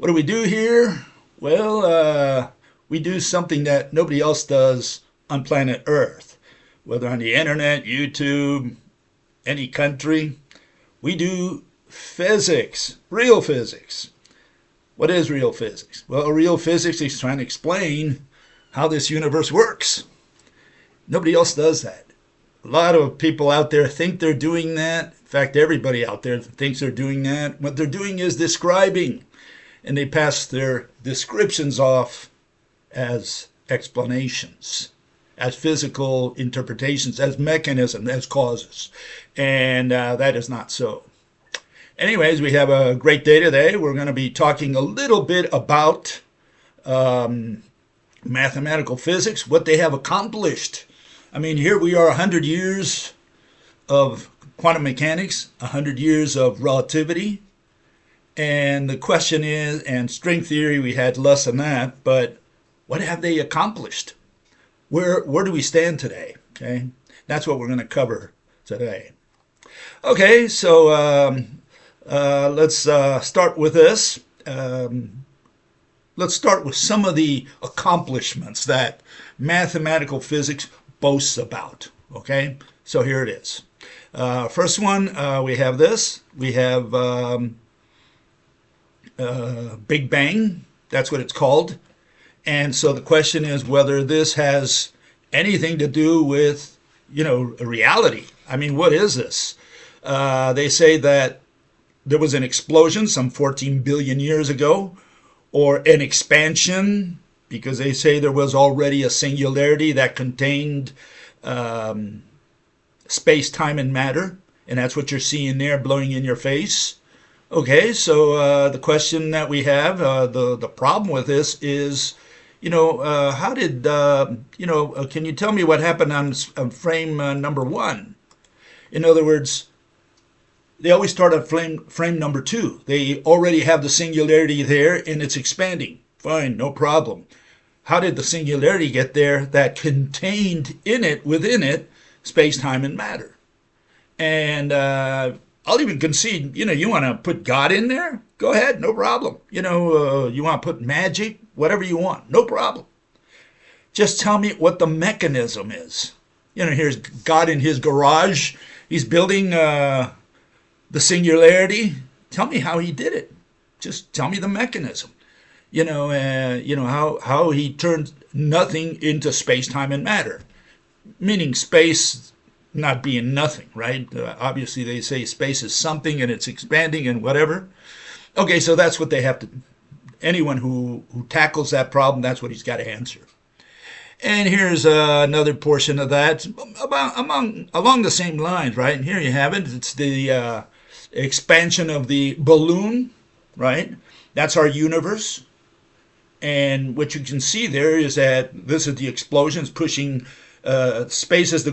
What do we do here? Well, we do something that nobody else does on planet Earth, whether on the internet, YouTube, any country. We do physics, real physics. What is real physics? Well, real physics is trying to explain how this universe works. Nobody else does that. A lot of people out there think they're doing that. In fact, everybody out there thinks they're doing that. What they're doing is describing, and they pass their descriptions off as explanations, as physical interpretations, as mechanisms, as causes. And that is not so. Anyways, we have a great day today. We're going to be talking a little bit about mathematical physics, what they have accomplished. I mean, here we are 100 years of quantum mechanics, 100 years of relativity. And the question is, and string theory, we had less than that, but what have they accomplished? Where do we stand today? Okay, that's what we're going to cover today. Okay, so let's start with this. Let's start with some of the accomplishments that mathematical physics boasts about. Okay, so here it is. First one, we have this. We have Big Bang. That's what it's called. And so the question is whether this has anything to do with, reality. I mean, what is this? They say that there was an explosion some 14 billion years ago, or an expansion, because they say there was already a singularity that contained space, time, and matter. And that's what you're seeing there blowing in your face. Okay, so the question that we have, the problem with this is, how did, can you tell me what happened on frame number one? In other words, they always start at frame number two. They already have the singularity there and it's expanding. Fine, no problem. How did the singularity get there that contained in it, within it, space, time, and matter? And I'll even concede, you want to put God in there? Go ahead, no problem. You want to put magic, whatever you want, no problem. Just tell me what the mechanism is. Here's God in his garage. He's building the singularity. Tell me how he did it. Just tell me the mechanism. How he turned nothing into space, time, and matter. Meaning space not being nothing, right? Obviously, they say space is something and it's expanding and whatever. Okay, so that's what they have to. Anyone who tackles that problem, that's what he's got to answer. And here's another portion of that along the same lines, right? And here you have it. It's the expansion of the balloon, right? That's our universe. And what you can see there is that this is the explosions pushing space as the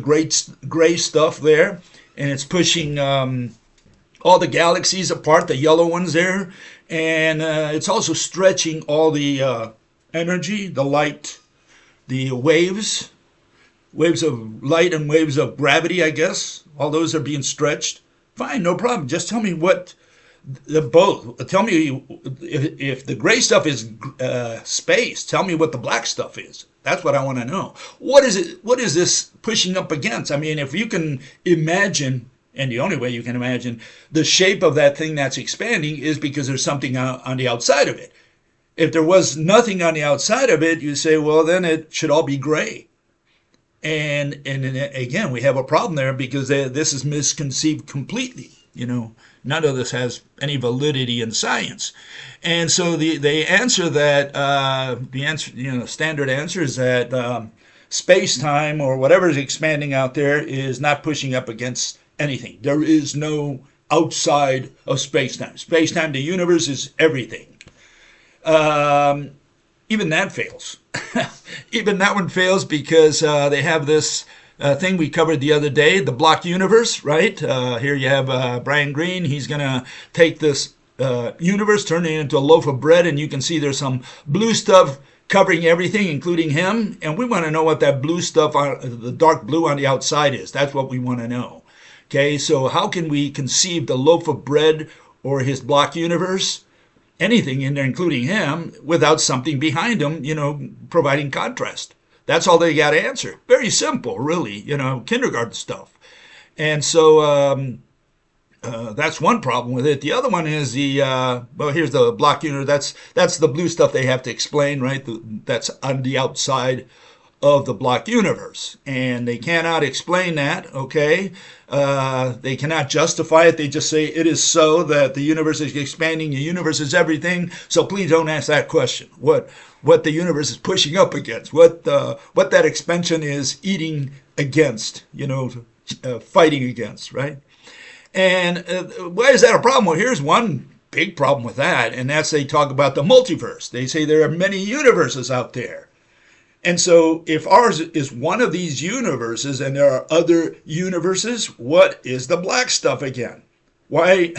gray stuff there, and it's pushing all the galaxies apart, the yellow ones there, and it's also stretching all the energy, the light, the waves of light and waves of gravity, I guess. All those are being stretched. Fine, no problem. Just tell me what both. Tell me if the gray stuff is space. Tell me what the black stuff is. That's what I want to know. What is it? What is this pushing up against? I mean, if you can imagine, and the only way you can imagine the shape of that thing that's expanding is because there's something on the outside of it. If there was nothing on the outside of it, you say, well, then it should all be gray. And again, we have a problem there because this is misconceived completely. None of this has any validity in science. And so they answer that, the standard answer is that space-time or whatever is expanding out there is not pushing up against anything. There is no outside of space-time. Space-time, the universe is everything. Even that fails. Even that one fails because they have this thing we covered the other day, the block universe, right? Here you have Brian Greene. He's going to take this universe, turn it into a loaf of bread, and you can see there's some blue stuff covering everything, including him. And we want to know what that blue stuff, the dark blue on the outside is. That's what we want to know. Okay, so how can we conceive the loaf of bread or his block universe? anything in there, including him, without something behind him, providing contrast. That's all they got to answer. Very simple, really, kindergarten stuff. And so that's one problem with it. The other one is here's the block universe. That's the blue stuff they have to explain, right? That's on the outside of the block universe. And they cannot explain that, okay? They cannot justify it. They just say it is so, that the universe is expanding, the universe is everything. So please don't ask that question. What the universe is pushing up against, what that expansion is eating against, fighting against, right? And why is that a problem? Well, here's one big problem with that, and that's they talk about the multiverse. They say there are many universes out there. And so if ours is one of these universes and there are other universes, what is the black stuff again? Why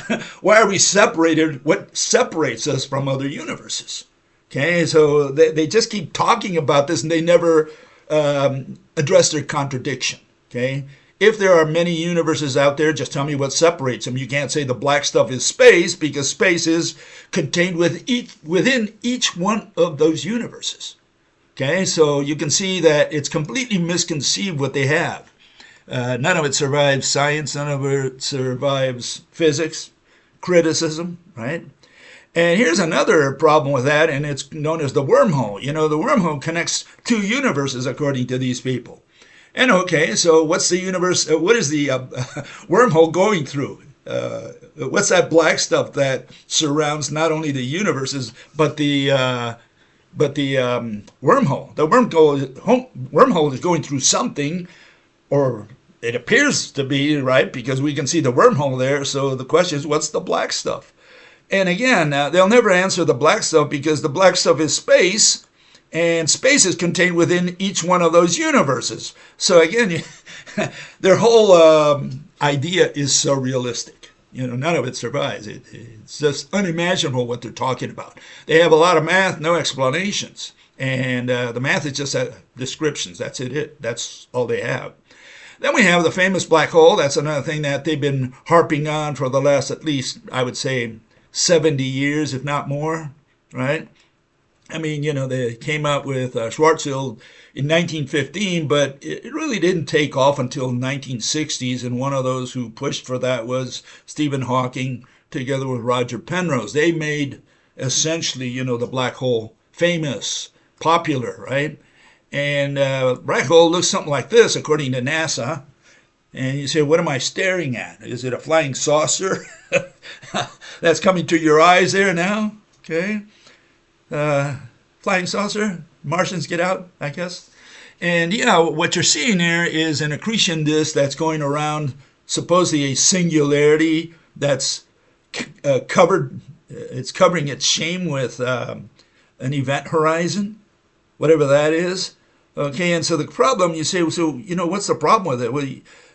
are we separated? What separates us from other universes? Okay, so they just keep talking about this and they never address their contradiction. Okay, if there are many universes out there, just tell me what separates them. You can't say the black stuff is space, because space is contained within each one of those universes. Okay, so you can see that it's completely misconceived what they have. None of it survives science, none of it survives physics, criticism, right? And here's another problem with that, and it's known as the wormhole. The wormhole connects two universes according to these people. And okay, so what's the universe? What is the wormhole going through? What's that black stuff that surrounds not only the universes but the wormhole? The wormhole is going through something, or it appears to be, right? Because we can see the wormhole there. So the question is, what's the black stuff? And again, they'll never answer the black stuff, because the black stuff is space, and space is contained within each one of those universes. So again, their whole idea is so realistic. None of it survives. It's just unimaginable what they're talking about. They have a lot of math, no explanations. And the math is just descriptions. That's it. That's all they have. Then we have the famous black hole. That's another thing that they've been harping on for the last, at least, I would say, 70 years, if not more, right? I mean, they came out with Schwarzschild in 1915, but it really didn't take off until the 1960s, and one of those who pushed for that was Stephen Hawking, together with Roger Penrose. They made, essentially, the black hole famous, popular, right? And black hole looks something like this, according to NASA. And you say, what am I staring at? Is it a flying saucer that's coming to your eyes there now? Okay. Flying saucer, Martians get out, I guess. And what you're seeing there is an accretion disk that's going around, supposedly a singularity that's covered. It's covering its shame with an event horizon, whatever that is. Okay, and so the problem, you say, so what's the problem with it? Well,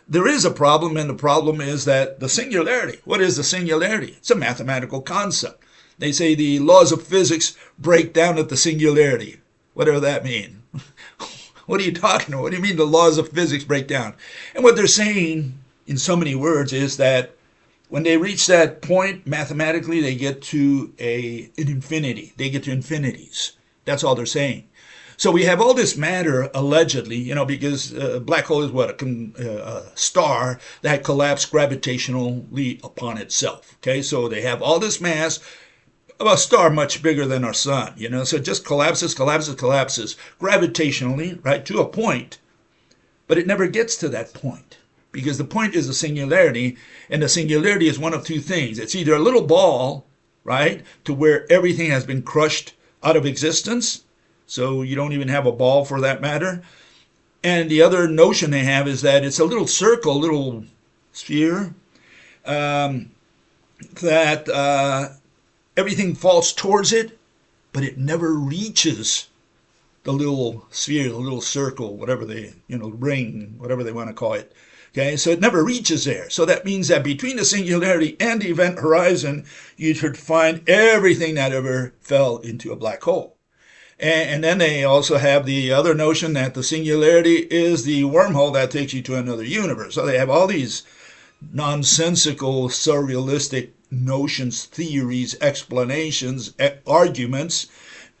there is a problem, and the problem is that the singularity. What is the singularity? It's a mathematical concept. They say the laws of physics break down at the singularity. Whatever that means. What are you talking about? What do you mean the laws of physics break down? And what they're saying in so many words is that when they reach that point, mathematically, they get to an infinity. They get to infinities. That's all they're saying. So we have all this matter, allegedly, because a black hole is what? A star that collapsed gravitationally upon itself. Okay, so they have all this mass of a star much bigger than our sun, so it just collapses gravitationally, right, to a point, but it never gets to that point, because the point is a singularity, and the singularity is one of two things. It's either a little ball, right, to where everything has been crushed out of existence, so you don't even have a ball for that matter. And the other notion they have is that it's a little circle, little sphere, that everything falls towards it, but it never reaches the little sphere, the little circle, whatever they, ring, whatever they want to call it. Okay, so it never reaches there. So that means that between the singularity and the event horizon, you should find everything that ever fell into a black hole. And then they also have the other notion that the singularity is the wormhole that takes you to another universe. So they have all these nonsensical, surrealistic notions, theories, explanations, arguments,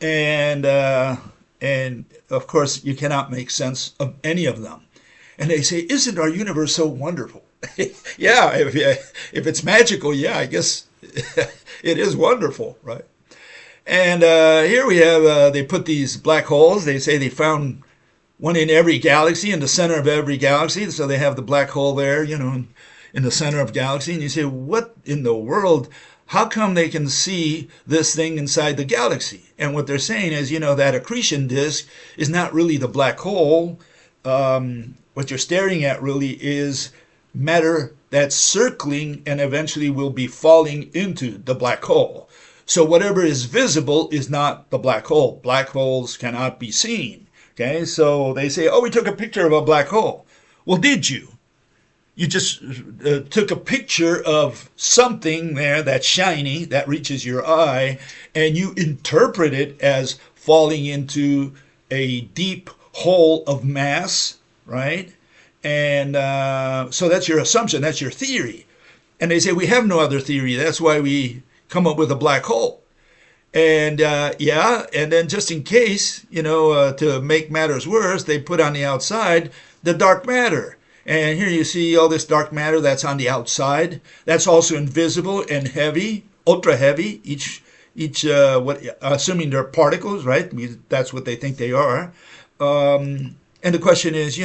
and of course you cannot make sense of any of them. And they say, "Isn't our universe so wonderful?" Yeah, if it's magical, yeah, I guess it is wonderful, right? And here we have, they put these black holes. They say they found one in every galaxy, in the center of every galaxy. So they have the black hole there, in the center of galaxy. And you say, what in the world? How come they can see this thing inside the galaxy? And what they're saying is, that accretion disk is not really the black hole. What you're staring at really is matter that's circling and eventually will be falling into the black hole. So whatever is visible is not the black hole. Black holes cannot be seen. Okay, so they say, oh, we took a picture of a black hole. Well, did you? You just took a picture of something there that's shiny, that reaches your eye, and you interpret it as falling into a deep hole of mass, right? And so that's your assumption, that's your theory. And they say, we have no other theory. That's why we come up with a black hole. And and then just in case, to make matters worse, they put on the outside the dark matter. And here you see all this dark matter that's on the outside. That's also invisible and heavy, ultra heavy. Each assuming they're particles, right? That's what they think they are. And the question is,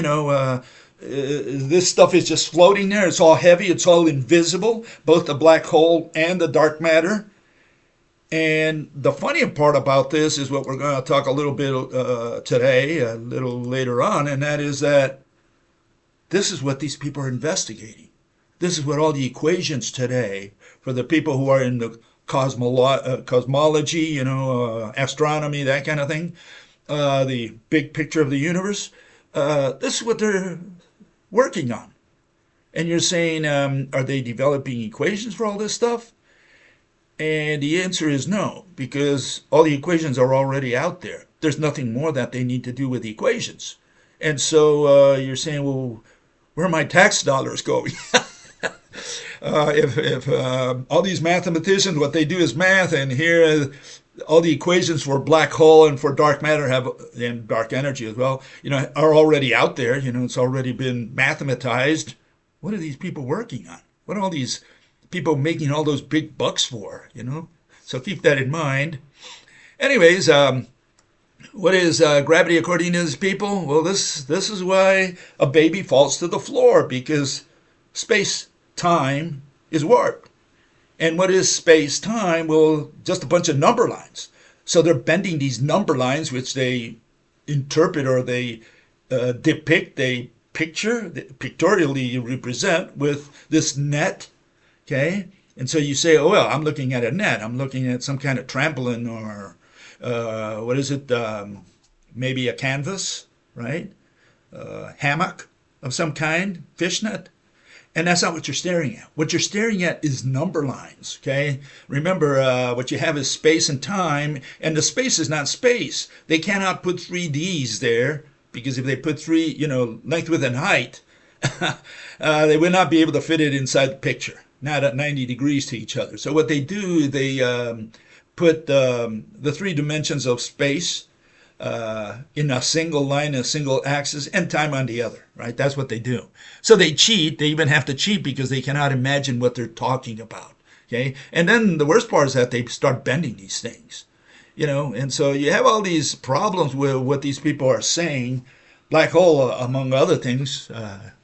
this stuff is just floating there. It's all heavy. It's all invisible, both the black hole and the dark matter. And the funny part about this is what we're going to talk a little bit today, a little later on, and that is that this is what these people are investigating. This is what all the equations today, for the people who are in the cosmology, astronomy, that kind of thing, the big picture of the universe, this is what they're working on. And you're saying, are they developing equations for all this stuff? And the answer is no, because all the equations are already out there. There's nothing more that they need to do with the equations. And so you're saying, well, where are my tax dollars going? If all these mathematicians, what they do is math, and here all the equations for black hole and for dark matter and dark energy as well, are already out there. It's already been mathematized. What are these people working on? What are all these people making all those big bucks for? So keep that in mind. Anyways, what is gravity according to these people? Well, this is why a baby falls to the floor, because space-time is warped. And what is space-time? Well, just a bunch of number lines. So they're bending these number lines, which they interpret or they depict, they pictorially represent with this net, okay? And so you say, oh, well, I'm looking at a net. I'm looking at some kind of trampoline or maybe a canvas, right? Hammock of some kind, fishnet. And that's not what you're staring at. What you're staring at is number lines, okay? Remember, what you have is space and time, and the space is not space. They cannot put 3Ds there, because if they put length, width, and height, they would not be able to fit it inside the picture, not at 90 degrees to each other. So what they do, they put the 3 dimensions of space in a single line, a single axis, and time on the other, right? That's what they do. So they cheat. They even have to cheat because they cannot imagine what they're talking about, okay? And then the worst part is that they start bending these things, and so you have all these problems with what these people are saying. Black hole, among other things,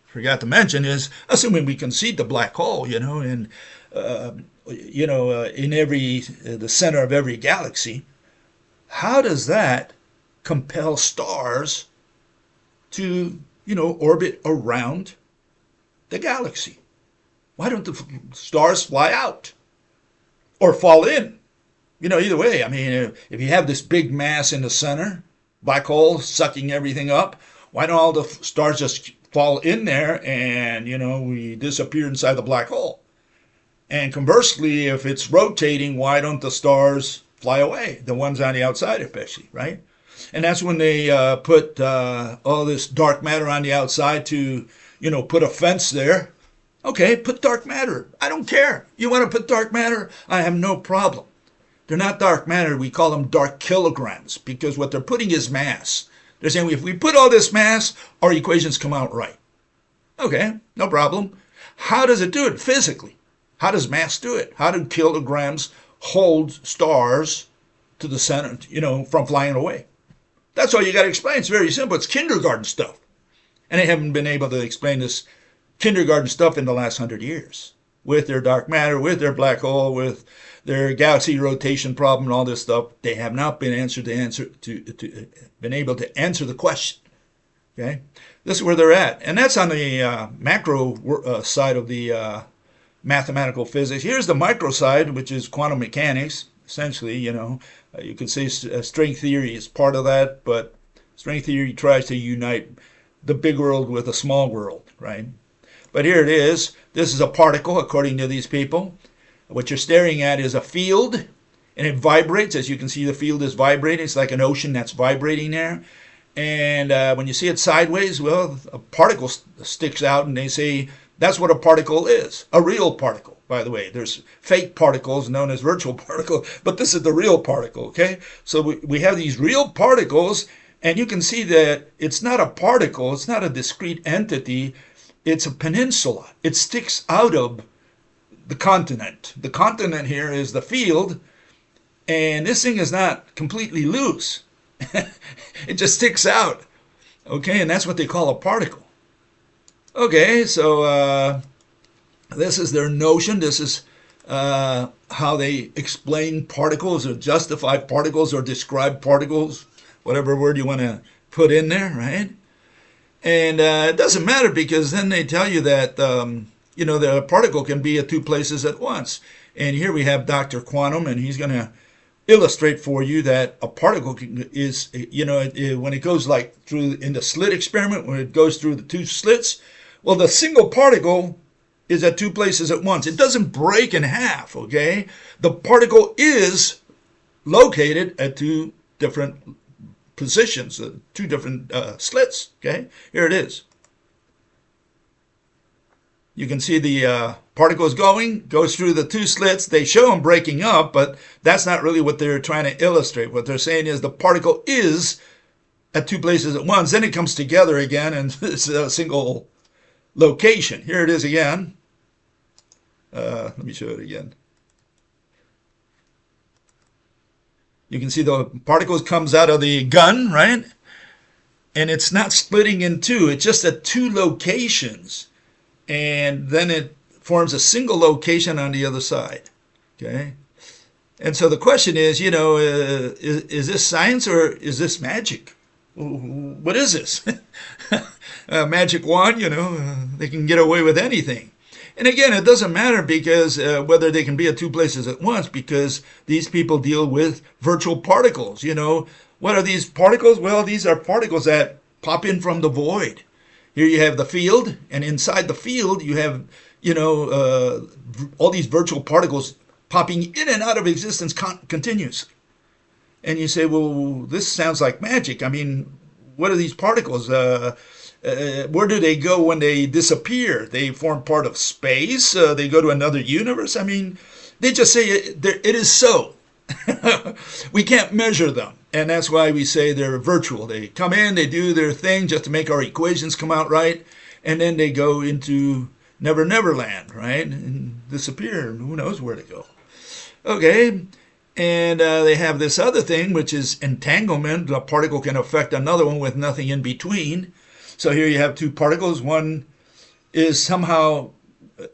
forgot to mention, is assuming we concede the black hole, and in the center of every galaxy. How does that compel stars to, orbit around the galaxy? Why don't the stars fly out or fall in? Either way, I mean, if you have this big mass in the center, black hole sucking everything up, why don't all the stars just fall in there and, we disappear inside the black hole? And conversely, if it's rotating, why don't the stars fly away? The ones on the outside, especially, right? And that's when they put all this dark matter on the outside to, put a fence there. Okay, put dark matter. I don't care. You want to put dark matter? I have no problem. They're not dark matter. We call them dark kilograms because what they're putting is mass. They're saying if we put all this mass, our equations come out right. Okay, no problem. How does it do it physically? How does mass do it? How do kilograms hold stars to the center, from flying away? That's all you got to explain. It's very simple. It's kindergarten stuff. And they haven't been able to explain this kindergarten stuff in the last 100 years with their dark matter, with their black hole, with their galaxy rotation problem and all this stuff. They have not been been able to answer the question. Okay, this is where they're at, and that's on the macro side of the mathematical physics. Here's the micro side, which is quantum mechanics. Essentially, you could say string theory is part of that, but string theory tries to unite the big world with a small world, right? But here it is. This is a particle, according to these people. What you're staring at is a field, and it vibrates. As you can see, the field is vibrating. It's like an ocean that's vibrating there. And when you see it sideways, well, a particle sticks out, and they say that's what a particle is, a real particle. By the way, there's fake particles known as virtual particles, but this is the real particle, okay? So we have these real particles, and you can see that it's not a particle, it's not a discrete entity, it's a peninsula. It sticks out of the continent. The continent here is the field, and this thing is not completely loose. It just sticks out, okay? And that's what they call a particle. Okay, so this is their notion. This is how they explain particles or justify particles or describe particles, whatever word you want to put in there, right? And it doesn't matter because then they tell you that, the particle can be at two places at once. And here we have Dr. Quantum, and he's going to illustrate for you that a particle is, when it goes like through in the slit experiment, when it goes through the two slits, well, the single particle is at two places at once. It doesn't break in half, okay? The particle is located at two different positions, two different slits, okay? Here it is. You can see the particle is goes through the two slits. They show them breaking up, but that's not really what they're trying to illustrate. What they're saying is the particle is at two places at once. Then it comes together again, and it's a single location. Here it is again. Let me show it again. You can see the particle comes out of the gun, right? And it's not splitting in two. It's just at two locations. And then it forms a single location on the other side, okay? And so the question is, is this science or is this magic? What is this? Magic wand, they can get away with anything. And again, it doesn't matter because whether they can be at two places at once, because these people deal with virtual particles. What are these particles? Well, these are particles that pop in from the void. Here you have the field, and inside the field you have, all these virtual particles popping in and out of existence continuously. And you say, well, this sounds like magic. I mean, what are these particles? Where do they go when they disappear? They form part of space? They go to another universe? I mean, they just say it is so. We can't measure them. And that's why we say they're virtual. They come in, they do their thing just to make our equations come out right, and then they go into Never Never Land, right? And disappear, and who knows where to go. Okay, and they have this other thing, which is entanglement. A particle can affect another one with nothing in between. So here you have two particles. One is somehow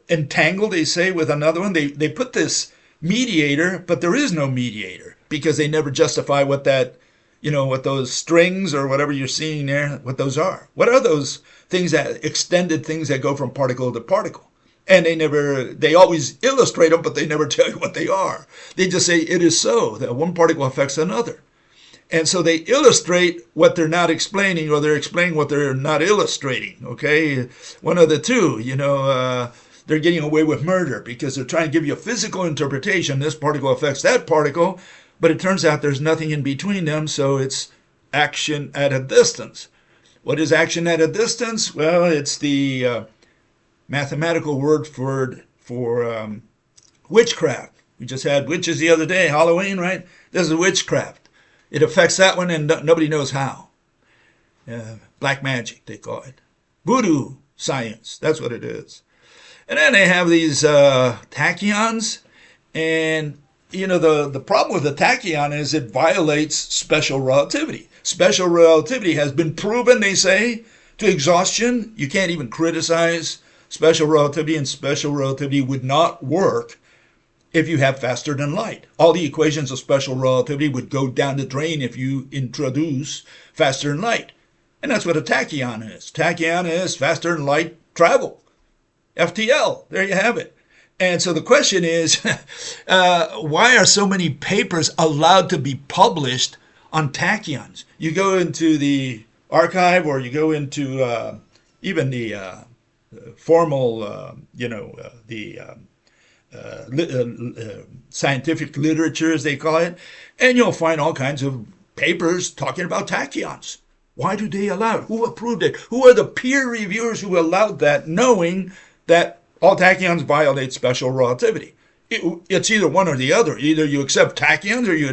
entangled, they say, with another one. They put this mediator, but there is no mediator because they never justify what that, what those strings or whatever you're seeing there, what those are. What are those things, that extended things that go from particle to particle? And they always illustrate them, but they never tell you what they are. They just say it is so, that one particle affects another. And so they illustrate what they're not explaining, or they're explaining what they're not illustrating, okay? One of the two, they're getting away with murder because they're trying to give you a physical interpretation. This particle affects that particle, but it turns out there's nothing in between them, so it's action at a distance. What is action at a distance? Well, it's the mathematical word for witchcraft. We just had witches the other day, Halloween, right? This is witchcraft. It affects that one, and nobody knows how. Black magic, they call it. Voodoo science, that's what it is. And then they have these tachyons, and the problem with the tachyon is it violates special relativity. Special relativity has been proven, they say, to exhaustion. You can't even criticize special relativity, and special relativity would not work if you have faster than light. All the equations of special relativity would go down the drain if you introduce faster than light. And that's what a tachyon is. Tachyon is faster than light travel. FTL, there you have it. And so the question is, why are so many papers allowed to be published on tachyons? You go into the archive, or you go into even the formal, scientific literature, as they call it, and you'll find all kinds of papers talking about tachyons. Why do they allow it? Who approved it? Who are the peer reviewers who allowed that, knowing that all tachyons violate special relativity? It's either one or the other. Either you accept tachyons or you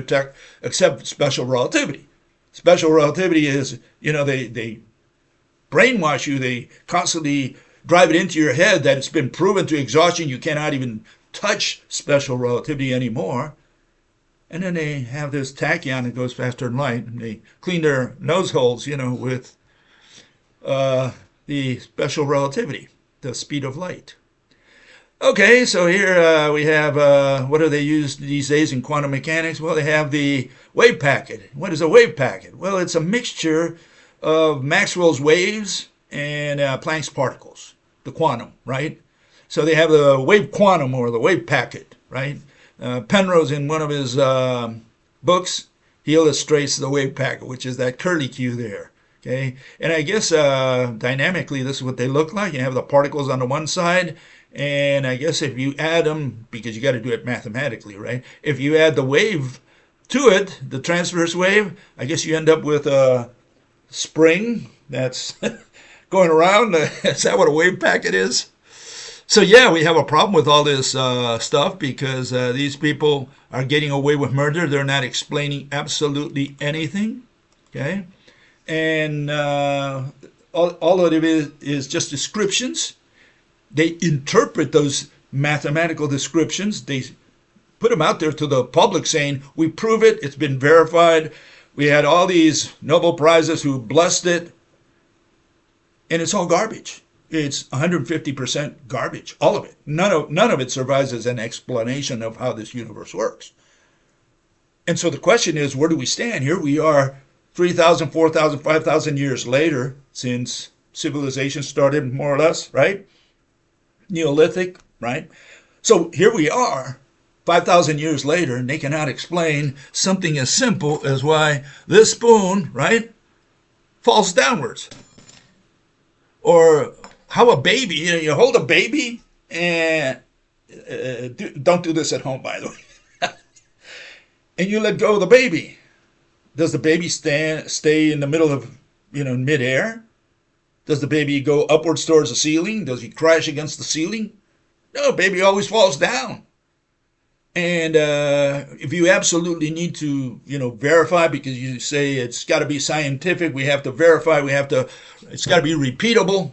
accept special relativity. Special relativity is, they brainwash you. They constantly drive it into your head that it's been proven to exhaustion. You cannot even touch special relativity anymore. And then they have this tachyon that goes faster than light, and they clean their nose holes, with the special relativity, the speed of light. Okay, so here we have, what do they use these days in quantum mechanics? Well, they have the wave packet. What is a wave packet? Well, it's a mixture of Maxwell's waves and Planck's particles, the quantum, right? So they have the wave quantum, or the wave packet, right? Penrose, in one of his books, he illustrates the wave packet, which is that curlicue there. Okay, and I guess dynamically, this is what they look like. You have the particles on the one side, and I guess if you add them, because you got to do it mathematically, right? If you add the wave to it, the transverse wave, I guess you end up with a spring that's going around. Is that what a wave packet is? So yeah, we have a problem with all this stuff, because these people are getting away with murder. They're not explaining absolutely anything, okay? And all of it is just descriptions. They interpret those mathematical descriptions. They put them out there to the public saying, we prove it, it's been verified. We had all these Nobel Prizes who blessed it, and it's all garbage. It's 150% garbage, all of it. None of it survives as an explanation of how this universe works. And so the question is, where do we stand? Here we are 3,000, 4,000, 5,000 years later, since civilization started, more or less, right? Neolithic, right? So here we are 5,000 years later, and they cannot explain something as simple as why this spoon, right, falls downwards. Or how a baby, you hold a baby, and don't do this at home, by the way, and you let go of the baby. Does the baby stay in the middle of, midair? Does the baby go upwards towards the ceiling? Does he crash against the ceiling? No, baby always falls down. And if you absolutely need to, verify, because you say it's got to be scientific, we have to verify, it's got to be repeatable.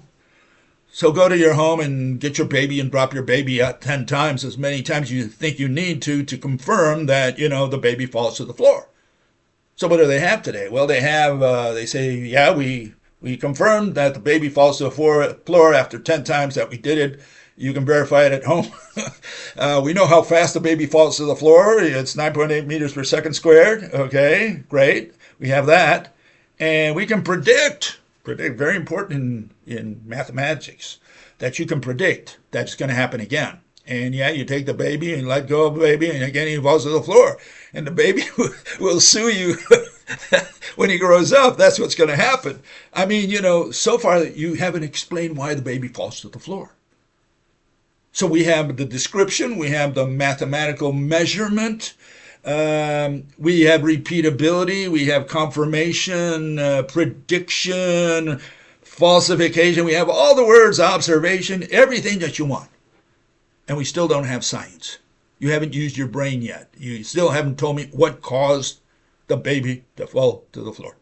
So go to your home and get your baby and drop your baby out 10 times, as many times you think you need to confirm that, the baby falls to the floor. So what do they have today? Well, they say, yeah, we confirmed that the baby falls to the floor after 10 times that we did it. You can verify it at home. We know how fast the baby falls to the floor. It's 9.8 meters per second squared. Okay, great. We have that. And we can predict, very important in mathematics, that you can predict that's going to happen again. And yeah, you take the baby and let go of the baby, and again he falls to the floor. And the baby will sue you when he grows up. That's what's going to happen. I mean, so far you haven't explained why the baby falls to the floor. So we have the description, we have the mathematical measurement, we have repeatability, we have confirmation, prediction, falsification. We have all the words, observation, everything that you want. And we still don't have science. You haven't used your brain yet. You still haven't told me what caused the baby to fall to the floor.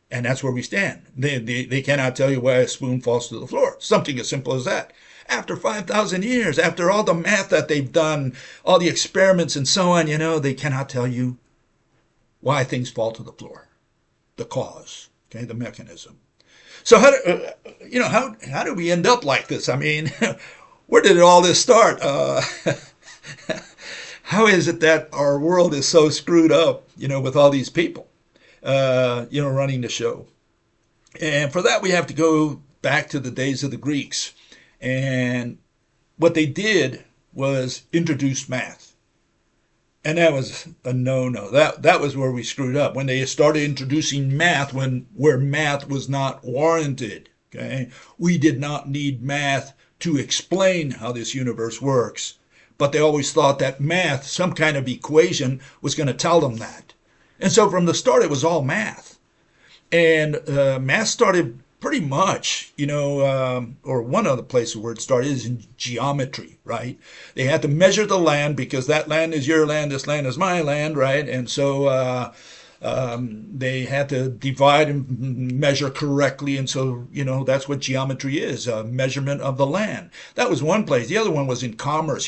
And that's where we stand. They cannot tell you why a spoon falls to the floor. Something as simple as that. After 5,000 years, after all the math that they've done, all the experiments and so on, they cannot tell you why things fall to the floor. The cause, okay, the mechanism. So how do we end up like this? I mean, where did all this start? How is it that our world is so screwed up, with all these people, running the show? And for that, we have to go back to the days of the Greeks. And what they did was introduce math. And that was a no-no. That was where we screwed up. When they started introducing math where math was not warranted. Okay? We did not need math to explain how this universe works. But they always thought that math, some kind of equation, was going to tell them that. And so from the start, it was all math. And math started pretty much, or one other place where it started is in geometry, right? They had to measure the land because that land is your land, this land is my land, right? And so they had to divide and measure correctly. And so, that's what geometry is, a measurement of the land. That was one place. The other one was in commerce,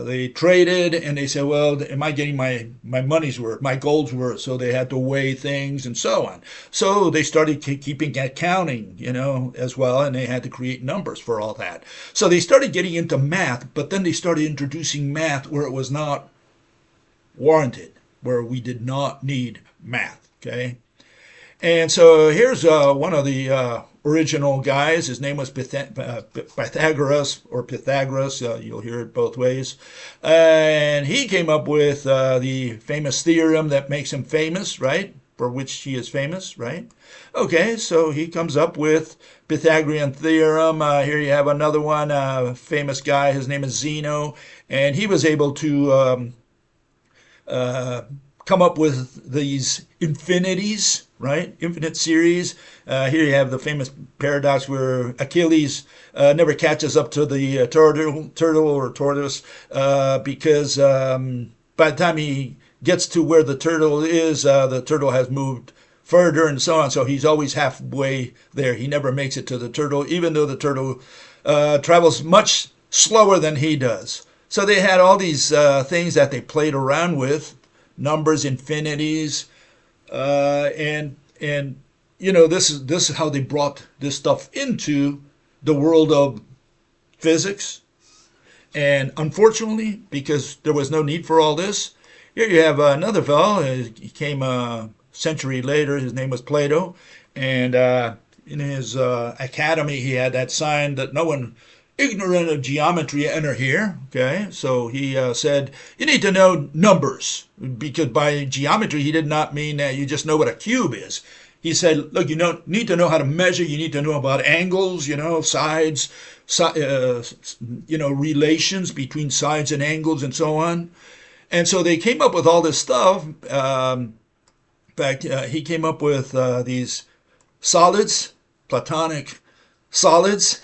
they traded and they said, well, am I getting my money's worth, my gold's worth? So they had to weigh things and so on. So they started keeping accounting, as well, and they had to create numbers for all that. So they started getting into math, but then they started introducing math where it was not warranted, where we did not need math, okay? And so here's one of the original guys. His name was Pythagoras, or Pythagoras. You'll hear it both ways. And he came up with the famous theorem that makes him famous, right? For which he is famous, right? Okay, so he comes up with Pythagorean theorem. Here you have another one, famous guy. His name is Zeno. And he was able to come up with these infinities, right? Infinite series. Here you have the famous paradox where Achilles never catches up to the turtle or tortoise because by the time he gets to where the turtle is, the turtle has moved further and so on. So he's always halfway there. He never makes it to the turtle, even though the turtle travels much slower than he does. So they had all these things that they played around with, numbers, infinities, and this is how they brought this stuff into the world of physics. And unfortunately, because there was no need for all this, here you have another fellow. He came a century later. His name was Plato, and in his academy, he had that sign that no one ignorant of geometry enter here. Okay, so he said you need to know numbers, because by geometry he did not mean that you just know what a cube is. He said, look, you need to know how to measure. You need to know about angles, sides, relations between sides and angles and so on. And so they came up with all this stuff. In fact, he came up with these solids, Platonic solids,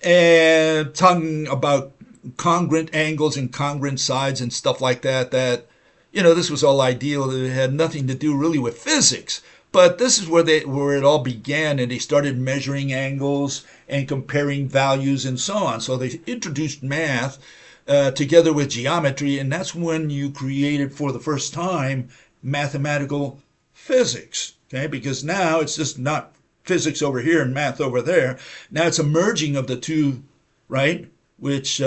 and talking about congruent angles and congruent sides and stuff like that, this was all ideal. It had nothing to do really with physics. But this is where it all began, and they started measuring angles and comparing values and so on. So they introduced math together with geometry, and that's when you created for the first time mathematical physics. Okay, because now it's just not physics over here and math over there. Now it's a merging of the two, right? Which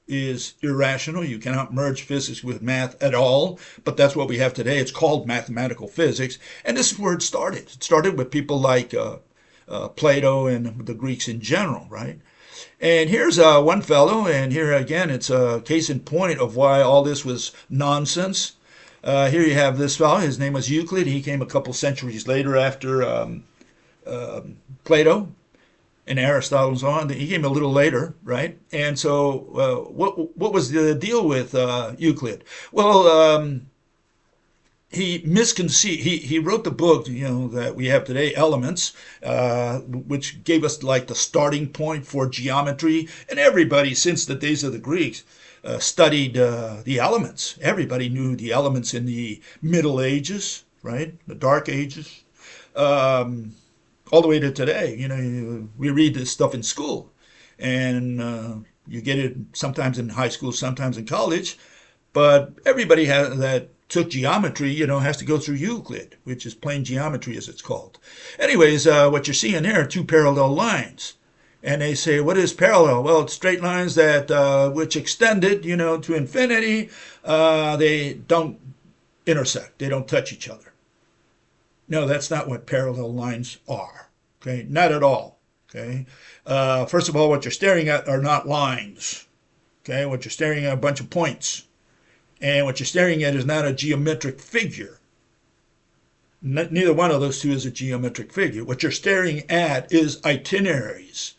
is irrational. You cannot merge physics with math at all, but that's what we have today. It's called mathematical physics, and this is where it started. It started with people like Plato and the Greeks in general, right? And here's one fellow, and here again, it's a case in point of why all this was nonsense. Here you have this fellow. His name was Euclid. He came a couple centuries later after Plato and Aristotle and so on. He came a little later, right? And so what was the deal with Euclid? Well, he misconceived. He wrote the book, that we have today, Elements, which gave us like the starting point for geometry. And everybody since the days of the Greeks studied the elements. Everybody knew the elements in the Middle Ages, right? The Dark Ages, all the way to today. We read this stuff in school, and you get it sometimes in high school, sometimes in college. But everybody that took geometry, has to go through Euclid, which is plane geometry as it's called. Anyways, what you're seeing there are two parallel lines. And they say, what is parallel? Well, it's straight lines that which extended, to infinity. They don't intersect. They don't touch each other. No, that's not what parallel lines are. Okay, not at all. Okay, first of all, what you're staring at are not lines. Okay, what you're staring at are a bunch of points. And what you're staring at is not a geometric figure. Neither one of those two is a geometric figure. What you're staring at is itineraries.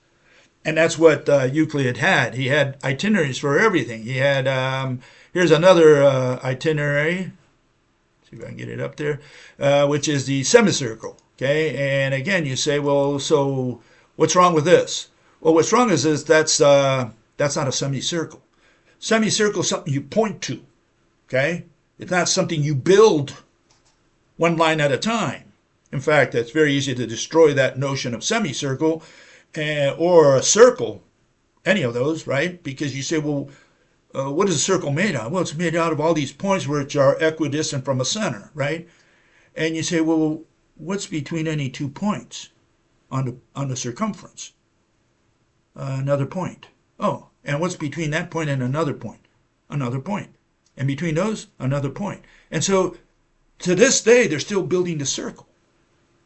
And that's what Euclid had. He had itineraries for everything. He had, here's another itinerary. See if I can get it up there, which is the semicircle. Okay, and again, you say, well, so what's wrong with this? Well, what's wrong is that's not a semicircle. Semicircle is something you point to. Okay? It's not something you build one line at a time. In fact, it's very easy to destroy that notion of semicircle or a circle, any of those, right? Because you say, well, what is a circle made out of? Well, it's made out of all these points which are equidistant from a center, right? And you say, well, what's between any two points on the circumference? Another point. Oh, and what's between that point and another point? Another point. And between those, another point. And so, to this day, they're still building the circle.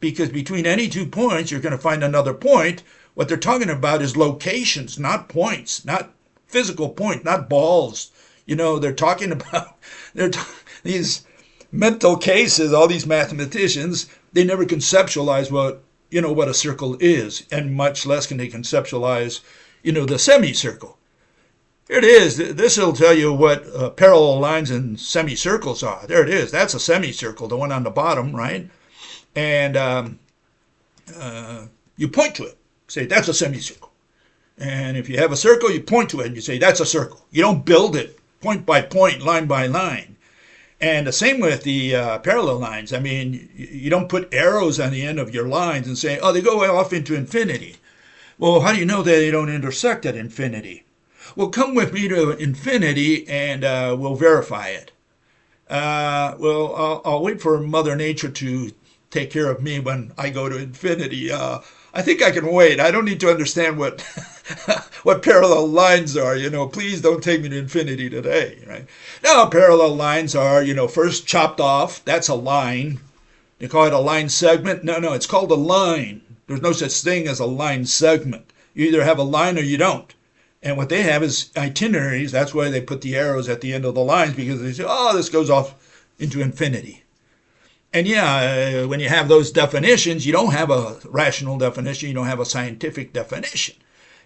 Because between any two points, you're going to find another point. What they're talking about is locations, not points, not physical point, not balls. They're talking about these mental cases, all these mathematicians, they never conceptualize what a circle is, and much less can they conceptualize, the semicircle. Here it is. This will tell you what parallel lines and semicircles are. There it is. That's a semicircle, the one on the bottom, right? And you point to it. Say, that's a semicircle. And if you have a circle, you point to it and you say, that's a circle. You don't build it point by point, line by line. And the same with the parallel lines. I mean, you don't put arrows on the end of your lines and say, oh, they go off into infinity. Well, how do you know that they don't intersect at infinity? Well, come with me to infinity and we'll verify it. I'll wait for Mother Nature to take care of me when I go to infinity. I think I can wait. I don't need to understand what what parallel lines are. Please don't take me to infinity today. Right? Now, parallel lines are, first chopped off. That's a line. They call it a line segment. No, it's called a line. There's no such thing as a line segment. You either have a line or you don't. And what they have is itineraries. That's why they put the arrows at the end of the lines, because they say, oh, this goes off into infinity. And yeah, when you have those definitions, you don't have a rational definition. You don't have a scientific definition.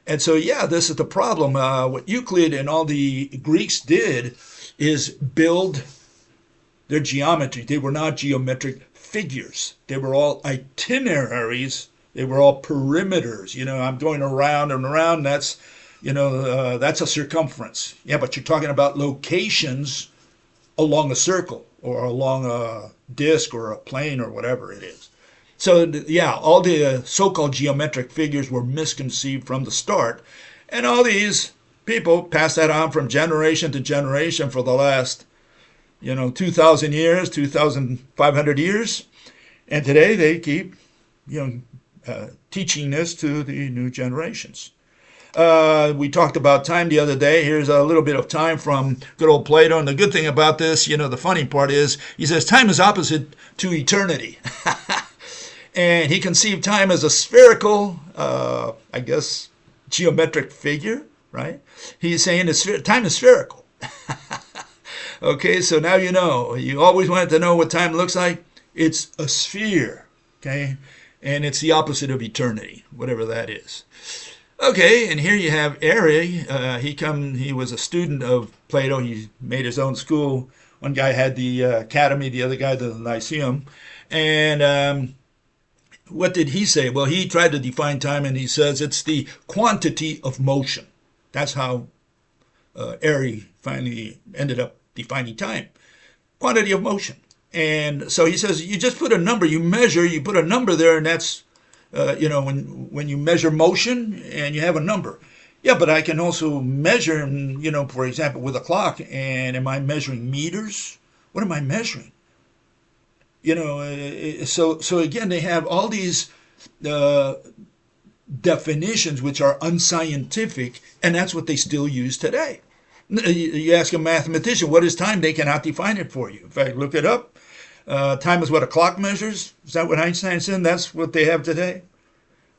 And so, yeah, this is the problem. What Euclid and all the Greeks did is build their geometry. They were not geometric figures. They were all itineraries. They were all perimeters. I'm going around and around. That's a circumference. Yeah, but you're talking about locations along a circle or along a disk or a plane or whatever it is. So, yeah, all the so-called geometric figures were misconceived from the start. And all these people passed that on from generation to generation for the last, 2,000 years, 2,500 years. And today they keep, teaching this to the new generations. We talked about time the other day. Here's a little bit of time from good old Plato. And the good thing about this, the funny part is, he says time is opposite to eternity. And he conceived time as a spherical, geometric figure, right? He's saying time is spherical. Okay, so now you know. You always wanted to know what time looks like. It's a sphere, okay? And it's the opposite of eternity, whatever that is. Okay, and here you have Airy. He was a student of Plato. He made his own school One guy had the academy, the other guy the lyceum. And what did he say? Well, he tried to define time, and he says it's the quantity of motion. That's how Airy finally ended up defining time. Quantity of motion. And so he says you just put a number, you measure, you put a number there, and that's, when you measure motion and you have a number. Yeah, but I can also measure, for example, with a clock, and am I measuring meters? What am I measuring? So again, they have all these definitions which are unscientific, and that's what they still use today. You ask a mathematician, what is time? They cannot define it for you. In fact, look it up. Time is what a clock measures. Is that what Einstein said? That's what they have today?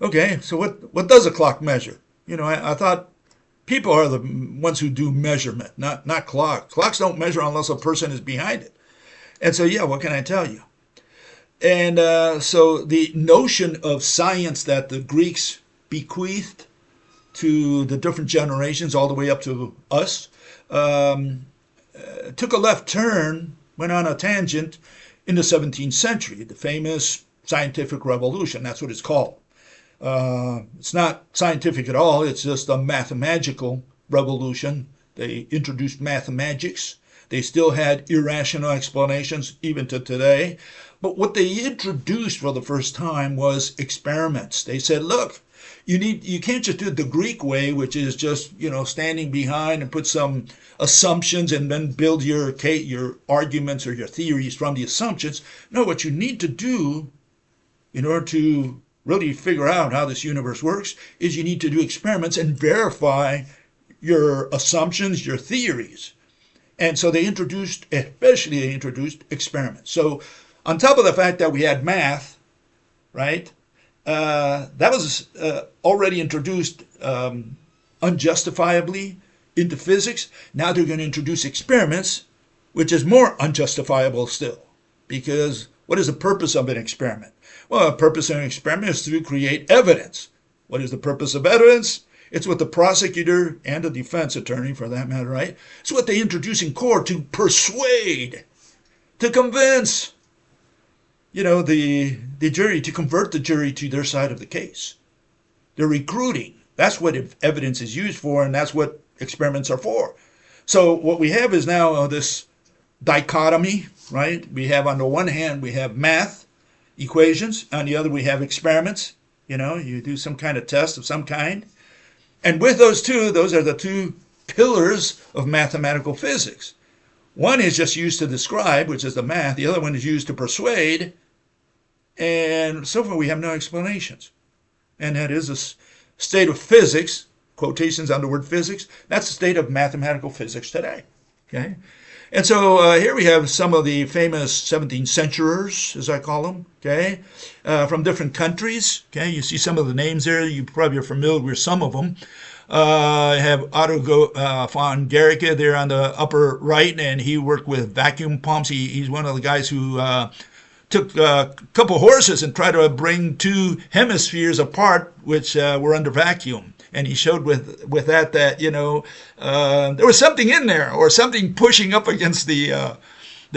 Okay, so what does a clock measure? I thought people are the ones who do measurement, not clocks. Clocks don't measure unless a person is behind it. And so, yeah, what can I tell you? And so the notion of science that the Greeks bequeathed to the different generations all the way up to us took a left turn, went on a tangent in the 17th century, the famous scientific revolution. That's what it's called. It's not scientific at all. It's just a mathematical revolution. They introduced mathematics. They still had irrational explanations even to today. But what they introduced for the first time was experiments. They said, look, you can't just do it the Greek way, which is just, standing behind and put some assumptions and then build your arguments or your theories from the assumptions. No, what you need to do in order to really figure out how this universe works is you need to do experiments and verify your assumptions, your theories. And so they introduced experiments. So on top of the fact that we had math, right, that was already introduced unjustifiably into physics. Now they're going to introduce experiments, which is more unjustifiable still. Because what is the purpose of an experiment? Well, the purpose of an experiment is to create evidence. What is the purpose of evidence? It's what the prosecutor and the defense attorney, for that matter, right? It's what they introduce in court to persuade, to convince, the jury, to convert the jury to their side of the case. They're recruiting. That's what evidence is used for, and that's what experiments are for. So what we have is now this dichotomy, right? We have, on the one hand, we have math, equations. On the other, we have experiments. You do some kind of test of some kind. And with those two, those are the two pillars of mathematical physics. One is just used to describe, which is the math. The other one is used to persuade. And so far, we have no explanations. And that is a state of physics, quotations on the word physics. That's the state of mathematical physics today. Okay? And so here we have some of the famous 17th centuriers, as I call them, okay, from different countries. Okay, you see some of the names there. You probably are familiar with some of them. I have Otto von Guericke there on the upper right, and he worked with vacuum pumps. He's one of the guys who took a couple horses and tried to bring two hemispheres apart, which were under vacuum. And he showed with that there was something in there, or something pushing up against the